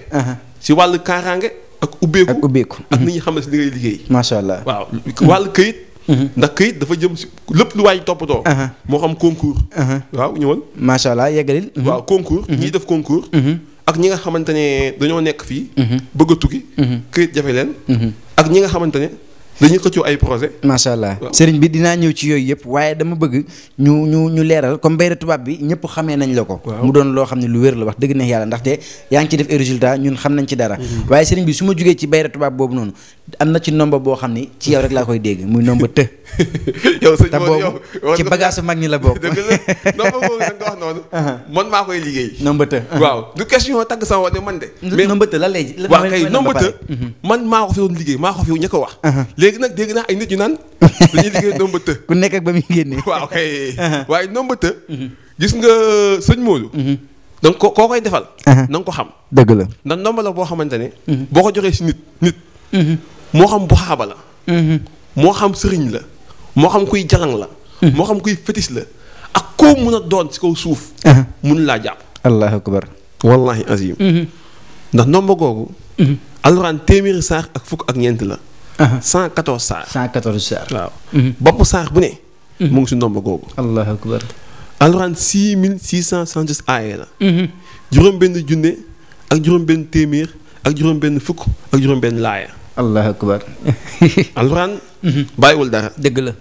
si wàllu kaaraange ak ubbeeku ak nit ñi xam ne si li ngay liggéey macha allah waaw wàllu këyit ndax këyit dafa jëm si lépp lu waay toppatoo moo xam concours waaw ñëwal macha allah yeggalil waaw concours ñiy def concours ak ñi nga xamante ne dañoo nekk fii bëgg a tukki këyit jafe leen ak ñi nga xamante ne dañuy xëccoo ay projet macha allah sëriñ bi dinaa ñëw ci yooyu yëpp waaye dama bëgg ñu leeral comme bayra tubaab bi ñëpp xamee nañ la ko mu doon loo xam ne lu wér la wax dëgg neex yàlla ndaxte yaa ngi ci def ay résultat ñun xam nañ ci dara waaye sëriñ bi su ma jógee ci bayra tubaab boobu noonu am na ci nomba boo xam ni ci yow rek laa koy dégg muy nomba të yow sëñ te boobu ci bagage mag ñi la bokk dëgg la nomba boobu nag nga wax noonu man maa koy liggéey nomba të waaw du question tagg sama wane man de mais nomba të lan lay waaw kay nomba të man maa ko fi doon liggéey maa ko fi ña ko wax léegi nag dégg naa ay nit ñu naan dañuy liggéey nomba të ku nekk ak ba muy génnee waaw kay waaye nomba të gis nga sëñ Modou donc koo koy defal na nga ko xam dëgg la ndax nomba la boo xamante ne boo ko joxee si nit moo xam bu xaaba la moo xam sëriñ la moo xam kuy jalang la moo xam kuy fétis la ak koo mun a doon si kaw suuf mun laa jàpp allahu akbar wallahi azim ndax nomba googu alxuraan téeméeri saar ak fukk ak ñeent la 114 saar 114 saar waaw bopp saar bu ne mu ngi si nomba googu allahu akbar alxuraan 6666 aaye la juróom benn junne ak juróom benn téeméer ak juróom benn fukk ak juróom benn laaya allahu akbar alxuraan bàyyiwul dara dëgg la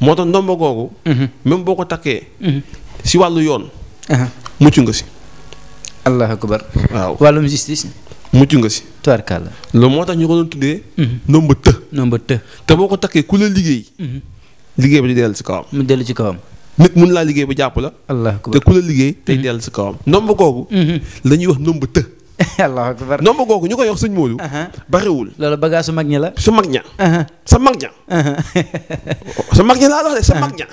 moo tax ndomba googu même boo ko takkee si wàllu yoon mucc nga si allahu akbar waaw wàllum justice mucc nga si tubaarkàlla loolu moo tax ñu ko doon tuddee ndomba të nomba të te boo ko takkee ku la liggéey liggéey ba di dellu si kawam mu dellu ci kawam nit mun laa liggéey ba jàpp la allahu akbar te ku la liggéey tey dellu si kawam ndomba googu la ñuy wax ndomba të allahu akbar ndomba googu ñu koy wax sëñ Modou bariwul loolu bagage su mag ñi la sa mag ña sa mag ña sa mag ña laa wax de sa mag ña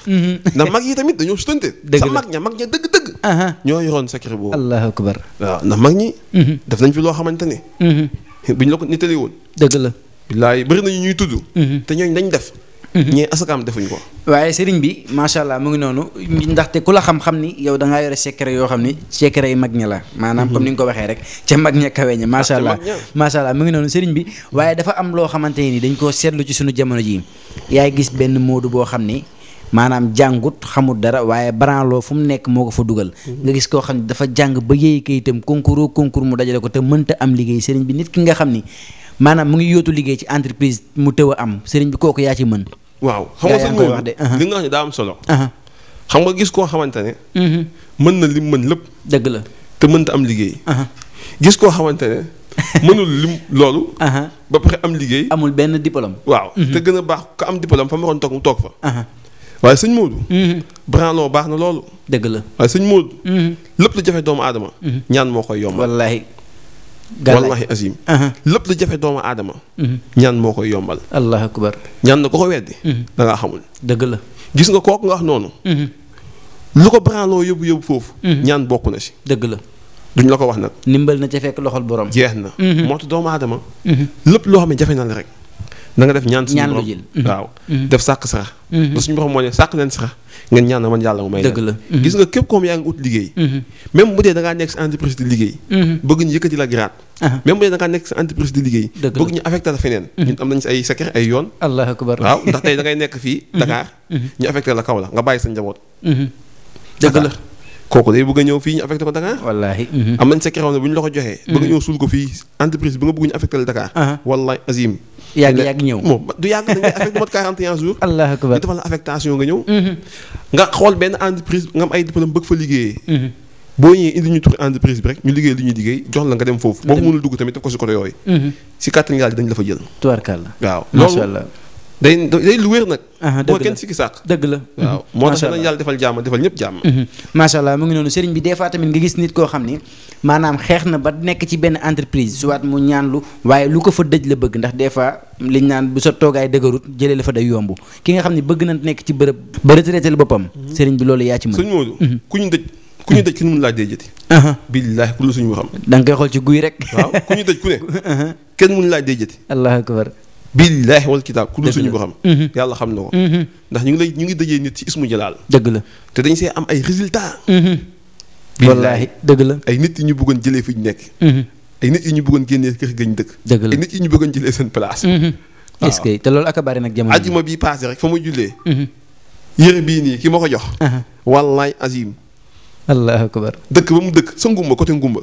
ndax mag yi tamit dañoo sutante sa mag ña dëgg-dëgg ñoo yoroon secret boobu allahu akbar waaw ndax mag ñi def nañ fi loo xamante ne bu ñu la ko nettali woon dëgg la billaay bëri nañu ñuy tudd te ñooñ dañ def ñee asakaam defuñ ko. waaye sëriñ bi macha allah mu ngi noonu ndaxte ku la xam-xam ni yow da ngaa yore secret yoo xam ni secret yi mag ña la maanaam comme ni nga ko waxee rek ca mag ña kawe ña macha allah macha allah mu ngi noonu sëriñ bi waaye dafa am loo xamante ni dañ koo seetlu ci suñu jamono ji yaay gis benn moodu boo xam ni maanaam jàngut xamul dara waaye branloo fu mu nekk moo ko fa dugal nga gis koo xam ne dafa jàng ba yéey kayitam concours mu dajale ko te mënta am liggéey sëriñ bi nit ki nga xam ni maanaam mu ngi yóotu liggéey ci entreprise mu tëw a am sëriñ bi kooku yaa ci mën. waaw xam nga sëñ Modou li nga wax ne daa am solo. xam nga gis koo xamante ne. mën na lim mën lépp. dëgg la te mënta am liggéey. gis koo xamante ne mënul lim loolu. ba pare am liggéey. amul benn diplôme. waaw te gën a baax ka am diplôme fa mu waxoon toog mu toog fa. waaye sëñ Modou. branloo baax na loolu. dëgg la waaye sëñ Modou. lépp lu jafe doomu aadama. ñaan moo koy yombal. wallaahi. wallahi azim. lépp lu jafe doomu aadama. ñaan moo koy yombal. allahu akbar. ñaan na ko weddi. da ngaa xamul. dëgg la. gis nga kooku nga wax noonu. lu ko branloo yóbbu foofu. ñaan bokk na si. dëgg la. duñ la ko wax nag. ndimbal na ca fekk loxol borom. jeex na. moo tax doomu aadama. lépp loo xam ne jafe na la rek. da nga def ñaan suñu borom waaw def sàkk sarax. ba suñu borom moo ne sàkk leen sarax ngeen ñaan na man yàlla mu may dëgg la. gis nga képp comme yaa ngi ut liggéey. même bu dee da ngaa nekk si entreprise di liggéey. bëgg ñu yëkkati la grade. même bu dee da ngaa nekk si entreprise di liggéey. bëgg ñu affecté la feneen. ñun am nañ si ay secret ay yoon. allahu akbar. waaw ndax tey da ngay nekk fii Dakar. ñu affecté la kaw la nga bàyyi sa njaboot. dëgg la. kooku day bëgg a ñëw fii ñu affecté ko Dakar. wallaahi. am nañ secret xam ne bu ñu la ko joxee. bëgg ñëw suul ko fii entreprise bi nga bëgg ñu affecté la Dakar. wallahi azim. yàgg ñëw moom du yàgg da ngay affecté mat 41 jours. allahu akbar. ñu defal la affectation nga ñëw. nga xool benn entreprise nga am ay diplôme bëgg fa liggéeyee. boo ñëwee indi ñu tur entreprise bi rek ñu liggéey li ñuy liggéey jox la nga dem foofu. boo ko mënul dugg tamit def ko si côté yooyu. si kàttan yàlla dañ la fa jël. tubaarkàlla. waaw macha allah. day lu wér nag. dëgg la boo kenn sikki sàq. dëgg la. waaw moo tax nañ yàlla defal jàmm defal ñëpp jàmm. macha allah mu ngi noonu sëriñ bi des fois tamit nga gis nit koo xam ni maanaam xeex na ba nekk ci benn entreprise soit mu ñaanlu waaye lu ko fa dëj la bëgg ndax des fois liñ naan bu sa toogaay dëgërut jëlee la fa day yomb ki nga xam ne bëgg na nekk ci bërëb ba retraité la boppam. sëriñ bi loolu yaa ci mën. sëñ Modou ku ñu dëj kenn mënu laa dee jëti. billaahi ku la suñu xam. da nga koy xool ci guy rek. waaw ku ñu dëj ku ne. kenn mënu laa dee jëti. allahu akbar. billaahi wal kitaab ku dul suñu ko xam. yàlla xam na ko. ndax ñu ngi dëjee nit ci ismu jalaal. dëgg la. te dañ see am ay résultats. wallaahi dëgg la. ay nit yi ñu bëggoon jëlee fi ñu nekk. ay nit yi ñu bëggoon génnee kër gañ dëkk. dëgg la ay nit yi ñu bëggoon jëlee seen place. est-ce que te loolu ak a bari nag jamono ajjuma bii paase rek fa ma jullee. yére bii nii ki ma ko jox. wallaay azim. allahu akbar. dëkk ba mu dëkk sa ngumba côté ngumba.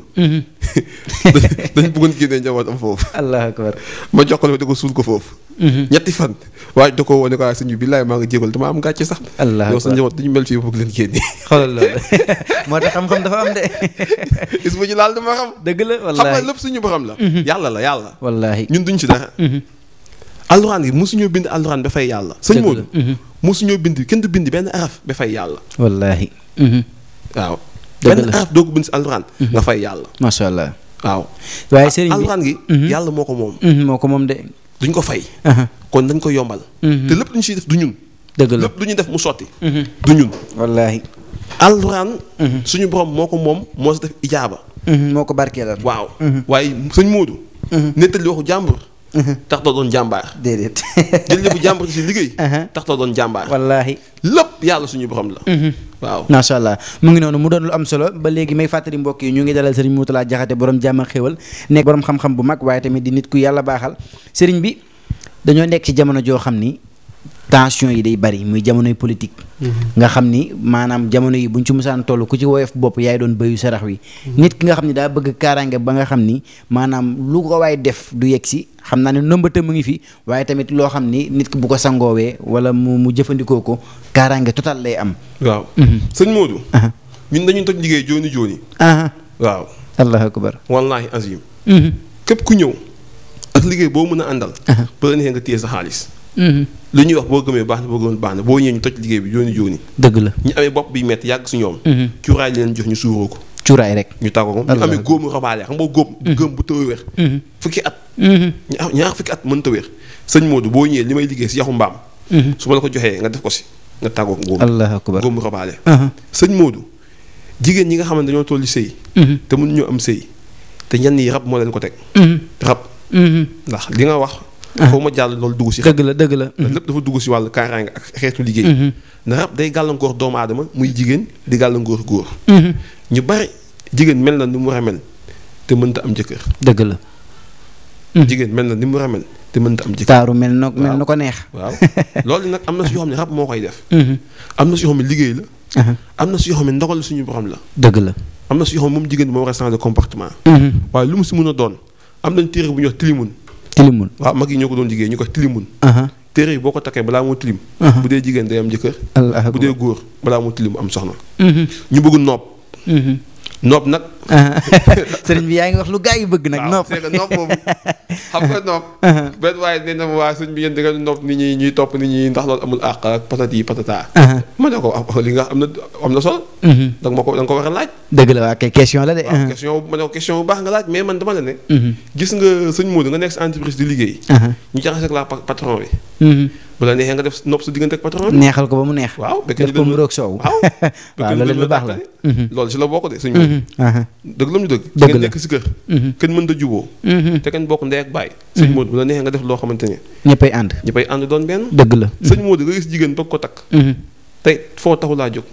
dañ bëggoon génnee njabootam foofu. allahu akbar. ma jox ko da ko suul ko foofu. ñetti fan waaye da ko wone ko sëñ bi billaay maa ngi jégal dama am gàcce sax. allahu akbar yow sa njaboot dañu mel fii bëgg leen génne. xoolal loolu moo tax xam-xam dafa am de. is bu ci laal dama xam. dëgg la wallaahi xam nga lépp suñu borom la. yàlla la yàlla. wallaahi ñun duñ ci dara. alxuraan gi mosuñoo bind alxuraan ba fay yàlla. sëñ Modou mosuñoo bind kenn du bind benn araf ba fay yàlla. wallaahi. waaw benn araf doo ko bind si alxuraan nga fay yàlla. macha allah. waaw waaye sëriñ bi alxuraan gi. yàlla moo ko moom. moo ko moom de. duñ ko fay. kon dañ ko yombal. te lépp lu ñu siy def du ñun. dëgg la lépp lu ñu def mu sotti. du ñun. wallaahi. alxuraan. suñu borom moo ko moom moo si def ijaaba. moo ko barkeelal. waaw waaye sëñ Modou. nettali waxu jàmbur. tax doo doon jàmbaar. déedéet. jël yëfu jàmbaar si liggéey. tax doo doon jàmbaar. wallaahi. lépp yàlla suñu borom la. waaw macha allah mu ngi noonu mu doon lu am solo ba léegi may fàttali mbokk yi ñu ngi dalal sëriñ Mourtalla Diakhaté borom jàmm ak xéwal nekk borom xam-xam bu mag waaye tamit di nit ku yàlla baaxal sëriñ bi dañoo nekk ci jamono joo xam ni tension yi day bari muy jamonoy politique. nga xam ni maanaam jamono yi buñ ci musaan toll ku ci woyof bopp yaay doon bëyu sarax wi. nit ki nga xam ni daa bëgg kaaraange ba nga xam ni maanaam lu ko waay def du yegg si xam naa ne nëmbata mu ngi fi waaye tamit loo xam ni nit ki bu ko sangoowee wala mu jëfandikoo ko kaaraange total lay am. waaw sëñ Modou. ñun dañuy toj liggéey jooni jooni. waaw. allahu akbar. wallaahi azim. képp ku ñëw ak liggéey boo mën a àndal. ba la neexee nga téye sa xaalis. li ñuy wax boo gëmee baax na boo gëmul baax na boo ñëwee ñu toj liggéey bi jooni jooni. dëgg la ñu amee bopp bi metti yàgg su ñoom. cuuraay leen jox ñu suuroo ko. cuuraay rek ñu tàggoo ko ñu amee góomu rabaale xam nga góom. góom bu tëw wér. fukki at. ñaar fukki at mën ta wér. sëñ Modou boo ñëwee li may liggéey si yaxu mbaam. su ma la ko joxee nga def ko si nga tàggoo ko góom. allahu akbar góomu rabaale. sëñ Modou jigéen ñi nga xam ne dañoo tolli sëy. te mënuñoo am sëy te ñenn yi rab moo leen ko teg. rab. ndax li nga wax foo ma jàll loolu dugg si. dëgg la dëgg la. lépp dafa dugg si wàllu kaaraange ak xeetu liggéey. ndax rab day gàllankoor doomu aadama muy jigéen di gàllankoor góor. ñu bari jigéen mel na ni mu war a mel te mënta am jëkkër. dëgg la. jigéen mel na ni mu war a mel te mënta am jëkkër. taaru mel na ko neex. waaw loolu nag am na si yoo xam ne rab moo koy def. am na si yoo xam ne liggéey la. am na si yoo xam ne ndogal suñu borom la. dëgg la. am na si yoo xam ne moom jigéen bi moo war a changer comportement. waaye lu mu si mën a doon am nañ téere bu ñuy wax tilimun. tilimun waaw mag yi ñoo ko doon liggéey ñu ko tilimun. téere yi boo ko takkee balaa moo tilim. bu dee jigéen day am jëkkër. bu dee góor balaa moo tilim am soxna. ñu bëgg noob. noob nag. sëriñ bi yaa ngi wax lu gaa yi bëgg nag. noob c'est que noob boobu xam nga noob. benn waaye nee na ma waa sëñ bi yéen da nga noob nit ñi ñuy topp nit ñi ndax loolu amul àq ak patati patata. ma ne ko li nga am na solo. da nga ko war a laaj. dëgg la waa kay question la de. waaw question ma ne ko question bu baax nga laaj mais man dama la ne. gis nga sëñ Modou nga nekk sa entreprise di liggéey. ñu jaxase ak la patron bi. bu la neexee nga def nopp sa diggante ak patron bi. neexal ko ba mu neex. waaw def ko mu roog soow. waaw loolu lu baax la. loolu si la bokk de sëñ Modou. dëgg la mu dëgg. dëgg la ngeen nekk si kër. kenn mën da juboo. te kenn bokk ndey ak baay. sëñ Modou bu la neexee nga def loo xamante ne. ñëppay ànd doon benn. dëgg la. sëñ Modou nga gis jigéen bëgg ko takk. tey foo taxu laa jóg.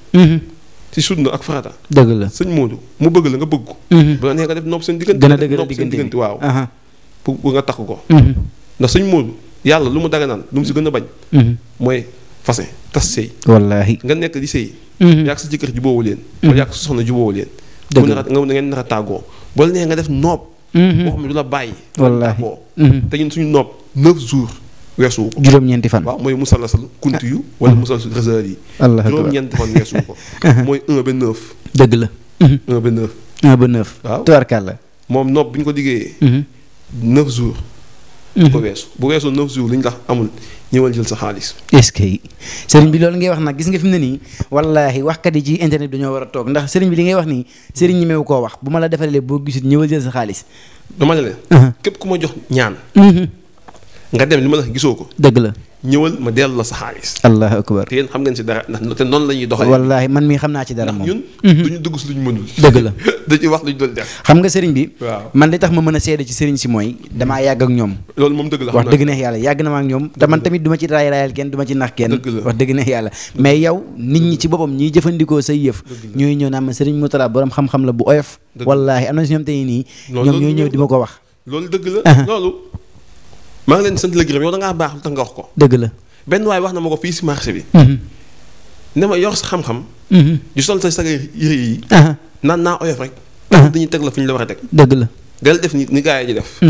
ci sunna ak farata. dëgg la sëñ Modou mu bëgg la nga bëgg ko. bu la neexee nga def nopp seen diggante. gën a dëgg seen diggante waaw. pour nga takk ko. ndax sëñ Modou yàlla lu mu daganal lu mu si gën a bañ. mooy fase tas sëy. wallaahi nga nekk di sëy. yàgg sa jëkkër jubóowu leen. wala yàgg sa soxna jubóowu leen. dëgg la nga ngeen nar a tàggoo. boo la neexee nga def noob. boo xam ne du la bàyyi. wallaahi te ñun suñu noob 9 jours weesu ko. juróom-ñeenti fan. waaw mooy musalasal kunti yu. wala musalasal réserve yi. juróom-ñeenti fan weesu ko. mooy 1 ba 9. dëgg la. 1 ba 9. 1 ba 9. waaw tubarkàlla. moom noob bi ñu ko liggéeyee. 9 jours. ko weesu bu weesoo 9 jours li ñu la amul ñëwal jël sa xaalis. est-ce que sëriñ bi loolu ngay wax nag gis nga fi mu ne nii wallaahi waxkat yi ci internet dañoo war a toog ndax sëriñ bi li ngay wax nii sëriñ ñi meewu koo wax bu ma la defalee boo gisul ñëwal jël sa xaalis. dama ne leen. képp ku ma jox ñaan. nga dem li ma la gisoo ko. dëgg la. ñëwal ma dellu la sa xaalis. allahu akbar. te yéen xam ngeen si dara ndax te noonu la ñuy doxalee. wallaahi man mii xam naa ci dara moom. ñun duñu dugg si luñ mënul. dëgg la dañuy wax luñ doon def. xam nga sëriñ bi. waaw man li tax ma mën a seede ci sëriñ si mooy damaa yàgg ak ñoom. loolu moom dëgg la wax dëgg neex yàlla yàgg na ma ak ñoom te man tamit du ma ci raayal kenn du ma ci nax kenn. wax dëgg neex yàlla mais yow nit ñi ci boppam ñiy jëfandikoo say yëf. ñooy ñëw naan ma sëriñ Mourtala borom xam-xam la bu oyof. wallaahi am na si ñoom tey nii. ñoom ñooy ñëw di ma ko wax. loolu dëgg la. loolu maa ngi leen sant la gërëm yow da ngaa baax lu tax nga wax ko. dëgg la. benn waay wax na ma ko fii si marché bi. ne ma yor sa xam-xam. di sol sa saga yëre yi. naan naa oyof rek. tax dañuy teg la fi ñu la war a teg. dëgg la. del def ni gaa yi di def.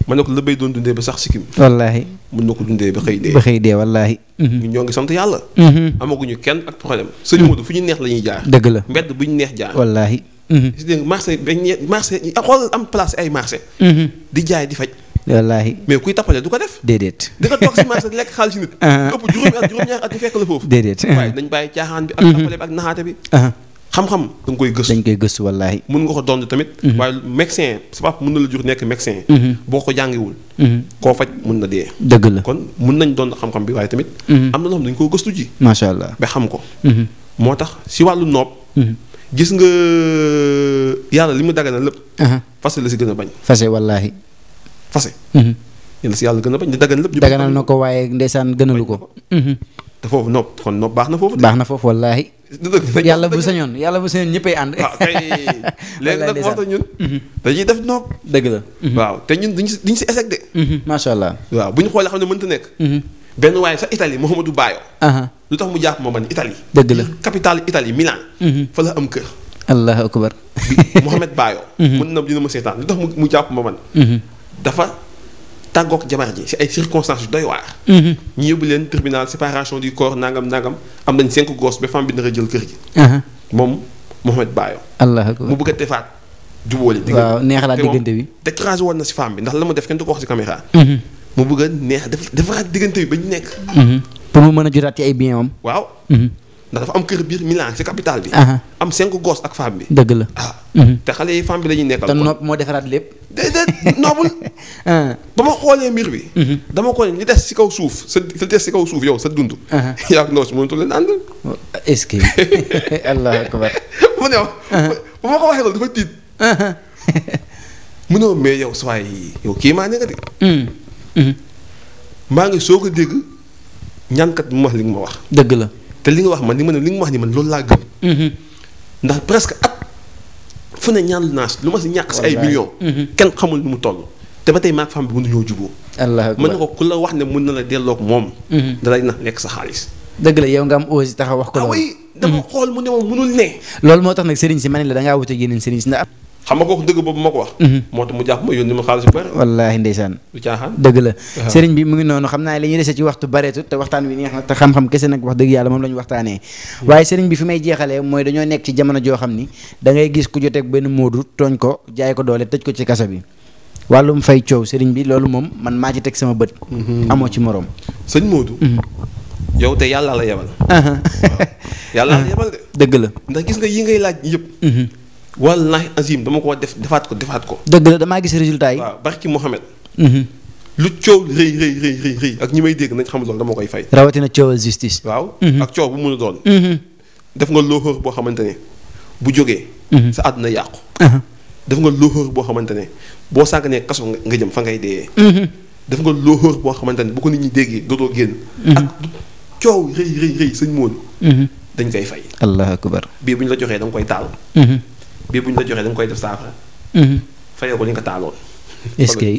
ma ne ko la béy doon dundee ba sax sikkim. wallaahi. mën na ko dundee ba xëy dee. ba xëy dee wallaahi. ñun ñoo ngi sant yàlla. amaguñu kenn ak problème. sëñ Modou fu ñu neex la ñuy jaar. dëgg la mbedd bu ñu neex jaar. wallaahi. si dégg marché marché xool am place ay marché. di jaay di faj. wallaahi. mais kuy tappale du ko def. déedéet. di nga toog si marché di lekk xaalis nit. ëpp juróomi at ñu fekk la foofu. déedéet. waaye nañ bàyyi caaxaan bi ak tappale bi ak naxaate bi. xam-xam da nga koy gëstu. dañ koy gëstu wallaahi. mun nga ko doon tamit. waaye médecin sa papa mun na la jur nekk médecin. boo ko jàngiwul. koo faj mun na dee. dëgg la kon mun nañ doon xam-xam bi waaye tamit. am na loo xam dañ koo gëstu ji. macha allah ba xam ko. moo tax si wàllu noob. gis nga yàlla li mu dagana lépp. fase la si gën a bañ. fase wallaahi. fase. yàlla si yàlla gën a bañ di dagan lépp. daganal na ko waaye ndeysaan gënalu ko. te foofu noob kon noob baax na foofu. baax na foofu wallaahi. yàlla bu sañoon ñëppay ànd. waaw kay léegi nag moo tax ñun. dañuy def noob. dëgg la. waaw te ñun duñ si échec de. macha allah. waaw bu ñu xoolee xam ne mënta nekk. benn waaye sa Italie Mouhamadou Bayo. lu tax mu jàpp ma ban Italie. dëgg la capitale Italie Milan. fa la am kër. allahu akbar. bi Mouhamed Bayo. mën na dina ma seetaan lu tax mu jàpp ma ban. dafa tàggoog jabar ji si ay circonstances yu doy waar. ñu yóbbu leen tribunal séparation du corps nangam am nañ 5 gosses ba femme bi nar a jël kër gi. moom Mouhamed Bayo. allahu akbar mu bëgg a defaat jubóole. waaw neexalaat diggante bi. découragé woon na si femme bi ndax la mu def kenn du ko wax si caméra. mu bëgg a neex defaraat diggante bi ba ñu nekk. pour mu mën a jotaat ci ay biens am. waaw. ndax dafa am kër biir Milan si capitale bi. am 5 gosses ak femme bi. dëgg la. te xale yi femme bi la ñuy nekkal. te nopp moo defaraat lépp. déedéet noobul. ba ma xoolee mbir bi. dama ko ne li des si kaw suuf sa des si kaw suuf yow sa dund. yaa ngi noos mënatu leen ànd. est-ce que allahu akbar. mu ne ba ma ko waxee loolu dafa tiit. mu ne mais yow saa yi yow kii maa ne nga de. maa ngi soo ko dégg ñaankat mu wax li nga ma wax. dëgg la. te li nga wax man li nga wax ni man loolu laa gëm. ndax presque at fu ne ñaan naa si lu ma si ñàkk si ay millions. kenn xamul nu mu toll. te ba tey maag femme bi mënuñoo juboo. allah akbar mën na ko ku la wax ne mën na la delloog moom. dalay na lekk sa xaalis. dëgg la yow nga am osé taxaw wax ko loolu. oui dama xool mu ne moom mënul ne. loolu moo tax nag sëriñ si ma ne la da ngaa wute yeneen sëriñ si ndax. xam nga kooku dëgg boobu ma ko wax. moo tax mu jàpp ma yónni ma xaalis bu bari. wallaahi ndeysaan. du caaxaan dëgg la. sëriñ bi mu ngi noonu xam naa li ñuy dese ci waxtu bareetu te waxtaan wi neex na te xam-xam kese nag wax dëgg yàlla moom la ñu waxtaanee. waaye sëriñ bi fi may jeexalee mooy dañoo nekk ci jamono joo xam ni da ngay gis ku joteeg benn moodu tooñ ko jaay ko doole tëj ko ci kasa bi wàllum fay coow sëriñ bi loolu moom man maa ci teg sama bët. amoo ci morom. sëñ Modou. yow te yàlla la yebal. yàlla la yebal de. dëgg la. ndax gis nga yi ngay laaj yëpp. wallahi azim dama ko defaat ko. dëgg la damaa gis résultat yi. waaw barki Mohamed. lu coow rëy ak ñi may dégg nañ xam loolu dama koy fay. rawatina coowal justice. waaw ak coow bu mun a doon. def nga looxoor boo xamante ne bu jógee. sa àdduna yàqu. def nga looxoor boo xamante ne boo sànq ne kaso nga jëm fa ngay dee. def nga looxoor boo xamante ne bu ko nit ñi déggee dootoo génn. ak coow rëy sëñ Modou. dañ koy fay. allahu akbar. bii bu ñu la joxee da nga koy taal. bii bu ñu la joxee da nga koy def saafara. fayoo ko li nga ko taaloon. est-ce que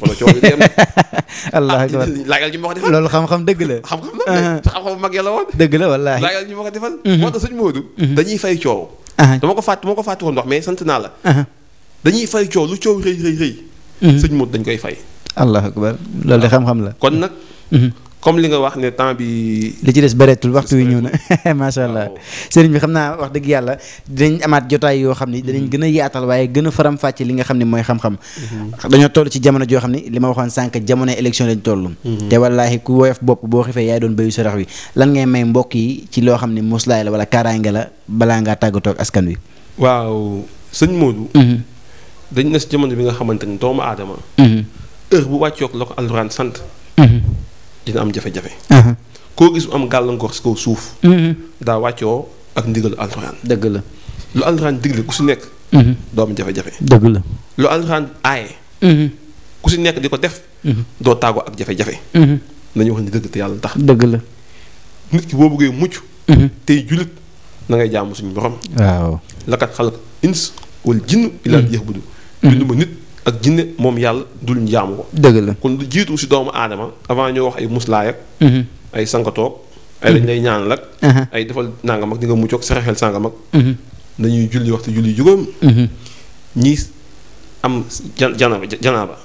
allah akbar laagal ñi ma ko defal loolu xam-xam dëgg la. xam-xam mag yàlla woon. dëgg la wallaahi laagal ñi ma ko defal. moo tax sëñ Modou. dañuy fay coow. dama ko fàtte woon wax mais sant naa la. dañuy fay coow lu coow rëy. sëñ Modou dañ koy fay. allah akbar loolu de xam-xam la. kon nag. comme li nga wax ne temps bi li ci des bëreetul waxtu wi ñëw na macha allah sëriñ bi xam naa wax dëgg yàlla dinañ amaat jotaay yoo xam ni dinañ gën a yaatal waaye gën a faram-fàcce li nga xam ne mooy xam-xam. dañoo toll ci jamono joo xam ni li ma waxoon sànq jamono élection lañ toll. te wallaahi ku woyof bopp boo xifee yaay doon béyu sarax wi lan ngay may mbokk yi ci loo xam ne moslaay la wala kaaraange la balaa ngaa tàggatoo ak askan wi. waaw sëñ Modou. dañ ne si jamono bi nga xamante ni doomu aadama. heure bu wàccoog la ko alxuraan sant. dina am jafe-jafe. koo gis mu am gàllankoor si kaw suuf. daa wàccoo ak ndigalu alxuraan. dëgg la. lu alxuraan digle ku si nekk. doo am jafe-jafe. dëgg la. lu alxuraan aaye. ku si nekk di ko def. doo tàggoo ak jafe-jafe. nañu wax ni dëgg te yàlla tax. dëgg la. nit ki boo bëggee mucc. tey jullit na ngay jaamu suñu borom. waaw. lakat xalaq ins wal jinn ilaa liya'budu. binduma nit ak jinne moom yàlla dul ñu jaamu ko. dëgg la. kon lu jiitu si doomu aadama avant ñoo wax ay muslaay ak. ay sankatoog. ay dañ lay ñaan lak ay defal nangam ak di nga mucc ak saraxel sangam ak. nañuy julli waxtu julli juróom. ñii am janaaba.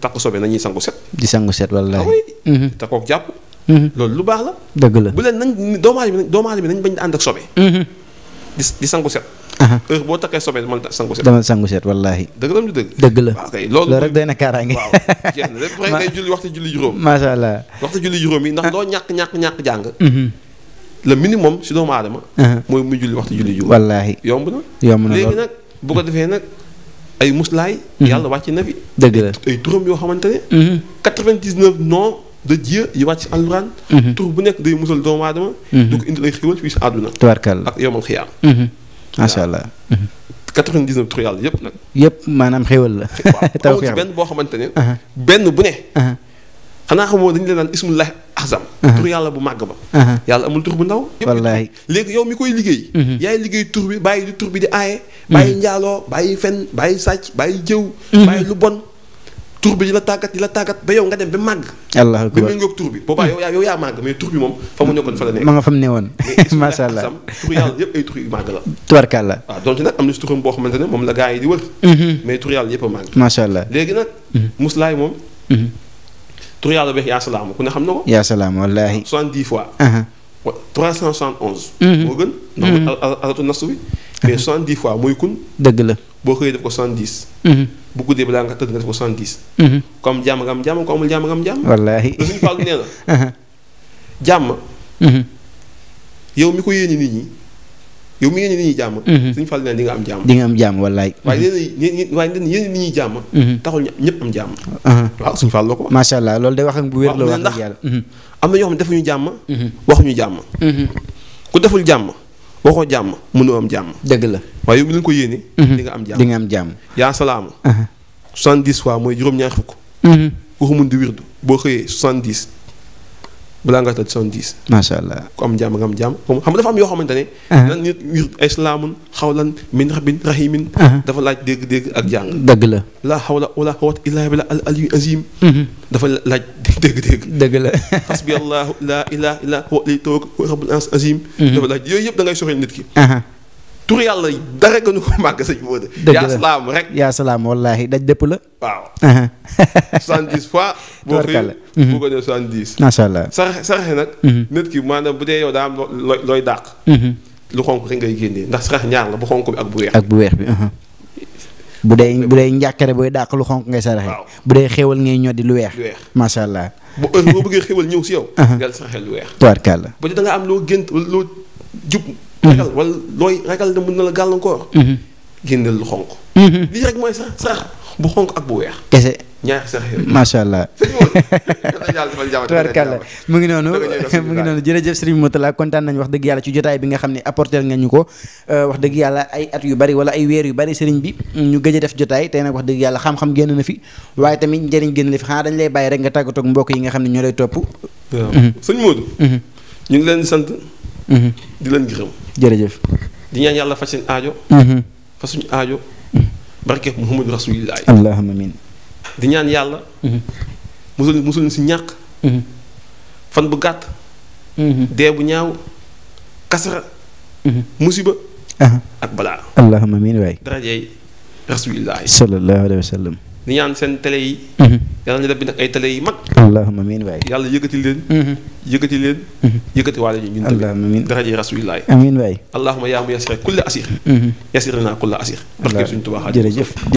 takk sobe nañuy sangu set. di sangu set wallaahi. te kook jàpp. loolu lu baax la. dëgg la bu leen nañ doomu aadama bi nañ bañ ànd ak sobe. di sangu set. heure boo takkee sobe man sangu set. dama sangu set wallaahi. dëgg la du dëgg. dëgg la waaw kay loolu rek doy na kaaraange. waaw jeex na lépp rek ngay julli waxtu julli juróom. macha allah waxtu julli juróom yi ndax loo ñàkk jàng. le minimum si doomu aadama. mooy muy julli waxtu julli juróom. wallaahi yomb na. yomb na léegi nag bu ko defee nag ay muslaay. yàlla wàcc na fi. dëgg la ay turam yoo xamante ne. 99 noms de Dieu yi wàcc si alxuraan. tur bu nekk day musal doomu aadama. du ko indil ay xéwal fii si àdduna. tubarkalla ak yowmal xiyaam. macha allah. 99 tur yàlla yëpp nag. yëpp maanaam xéwal la. taw ci benn boo xamante ne. benn bu ne. xanaa xamoo dañu leen naan ismullahi azam. tur yàlla bu màgg ba. yàlla amul tur bu ndaw. wallaahi léegi yow mi koy liggéey. yaay liggéey tur bi bàyyi di tur bi di aaye. bàyyi njaaloo bàyyi fen bàyyi sàcc bàyyi jëw. bàyyi lu bon. tur bi di la tàggat ba yow nga dem ba màgg. allah akbar ba méngoog tur bi boobaa yow yaa màgg mais tur bi moom fa mu nekkoon fa la nekk. ma nga fa mu ne woon. macha allah tur yàlla yëpp ay tur yu màgg la. tubarkalla. waaw donc nag am na si turam boo xamante ne moom la gaa yi di wër. mais tur yàlla yëpp a màgg. macha allah léegi nag. muslaay moom. tur yàlla beex yaa salaam ku ne xam na ko. yaa salaam wallaahi. 70 fois. 371. moo gën. ndax aratu nastu bi. mais 70 fois mooy kun. dëgg la. boo xëyee def ko 70. bu guddee balaa nga tëdd nga def ko 70. ko am jàmm nga am jàmm ko amul jàmm nga am jàmm. wallaahi. te suñu fàllu nee na. jàmm. yow mi ko yéene nit ñi. yow mi yéene nit ñi jàmm. suñu fàllu nee na di nga am jàmm. di nga am jàmm wallaahi. waaye nee yéene nit ñi jàmm. taxul ñëpp am jàmm. waaw suñu fàllu ko. macha allah loolu de wax ak bu wér la wax ndax ak yàlla. am na ñoo xam ne defuñu jàmm. waxuñu jàmm. ku deful jàmm. waxoo jàmm mënoo am jàmm. dëgg la. waaye yow mi leen ko yéene. di nga am jàmm di nga am jàmm. yaa salaamu. 70 fois mooy juróom-ñaar fukk. ku ko mun di wirdu boo xëyee 70 balaa nga tëdd 70. macha allah. ku am jàmm nga am jàmm xam nga dafa am yoo xamante ne. nan nit wir ay salaamun xawlan min rabbin rahimin. dafa laaj dégg-dégg ak jàng. dëgg la. laa hawla wala quwwata illaa billah al aliyu azim. dafa laaj dégg-dégg. dëgg la. xasbi allahu laa ilaaha illaa huwa alayhi tawakkaltu rabbul arshil azim. dafa laaj yooyu yëpp da ngay soxla nit ki. tur yàlla dara gënu ko màgg sëñ Modou. dëgg la yaa salaam rek. yaa salaam wallaahi daj dëpp la. waaw. 70 fois. boo xëyee boo ko def 70. macha allah. saraxe nag. nit ki maanaam bu dee yow daa am looy dàq. lu xonk rek ngay génnee ndax sarax ñaar la bu xonk bi ak bu weex. ak bu weex bi. bu dee njàkkare booy dàq lu xonk ngay saraxe. waaw bu dee xéwal ngay ñoddi lu weex. macha allah. boo bëggee xéwal ñëw si yow. nga saraxe lu weex. tubaarkàlla. bu dee da nga am loo gént wala loo jub. ragal wala looy ragal ne mën na la gàllankoor. génneel lu xonk. lii rek mooy sarax bu xonk ak bu weex. kese. ñaari sarax yooyu. macha allah. tubaarkàlla mu ngi noonu jërëjëf Serigne Mourtala kontaan nañ wax dëgg yàlla ci jotaay bi nga xam ne apporter nga ñu ko wax dëgg yàlla ay at yu bari wala ay weer yu bari Serigne bi ñu gëj a def jotaay tey nag wax dëgg yàlla xam-xam génn na fi waaye tamit njëriñ génn na fi xanaa dañ lay bàyyi rek nga tàggatoo ak mbokk yi nga xam ne ñoo lay topp. waaw sëñ Modou. ñu ngi leen di sant. di leen gërëm. jërëjëf. di ñaan yàlla faj seen aajo. fa suñu aajo. barke Muhammadu Rasulillahi. allahumma amiin. di ñaan yàlla. musul si ñàkk. fan bu gàtt. dee bu ñaaw. kasara. musiba. ak balaa. allahumma amiin waay. darajey Rasulillahi. sallallahu alayhi wa sallam. di ñaan seen télé yi. yàlla ñu def bi nag ay télé yi mag. allahumma amiin waay. yàlla yëkkati leen. yëkkati waale ñu ñun tamit. allahumma amiin darajey Rasulillahi. amiin waay. allahumma yaa mu yasir kulli asir. yasir naa kulli asir. barke suñu Tuubaa jërëjëf.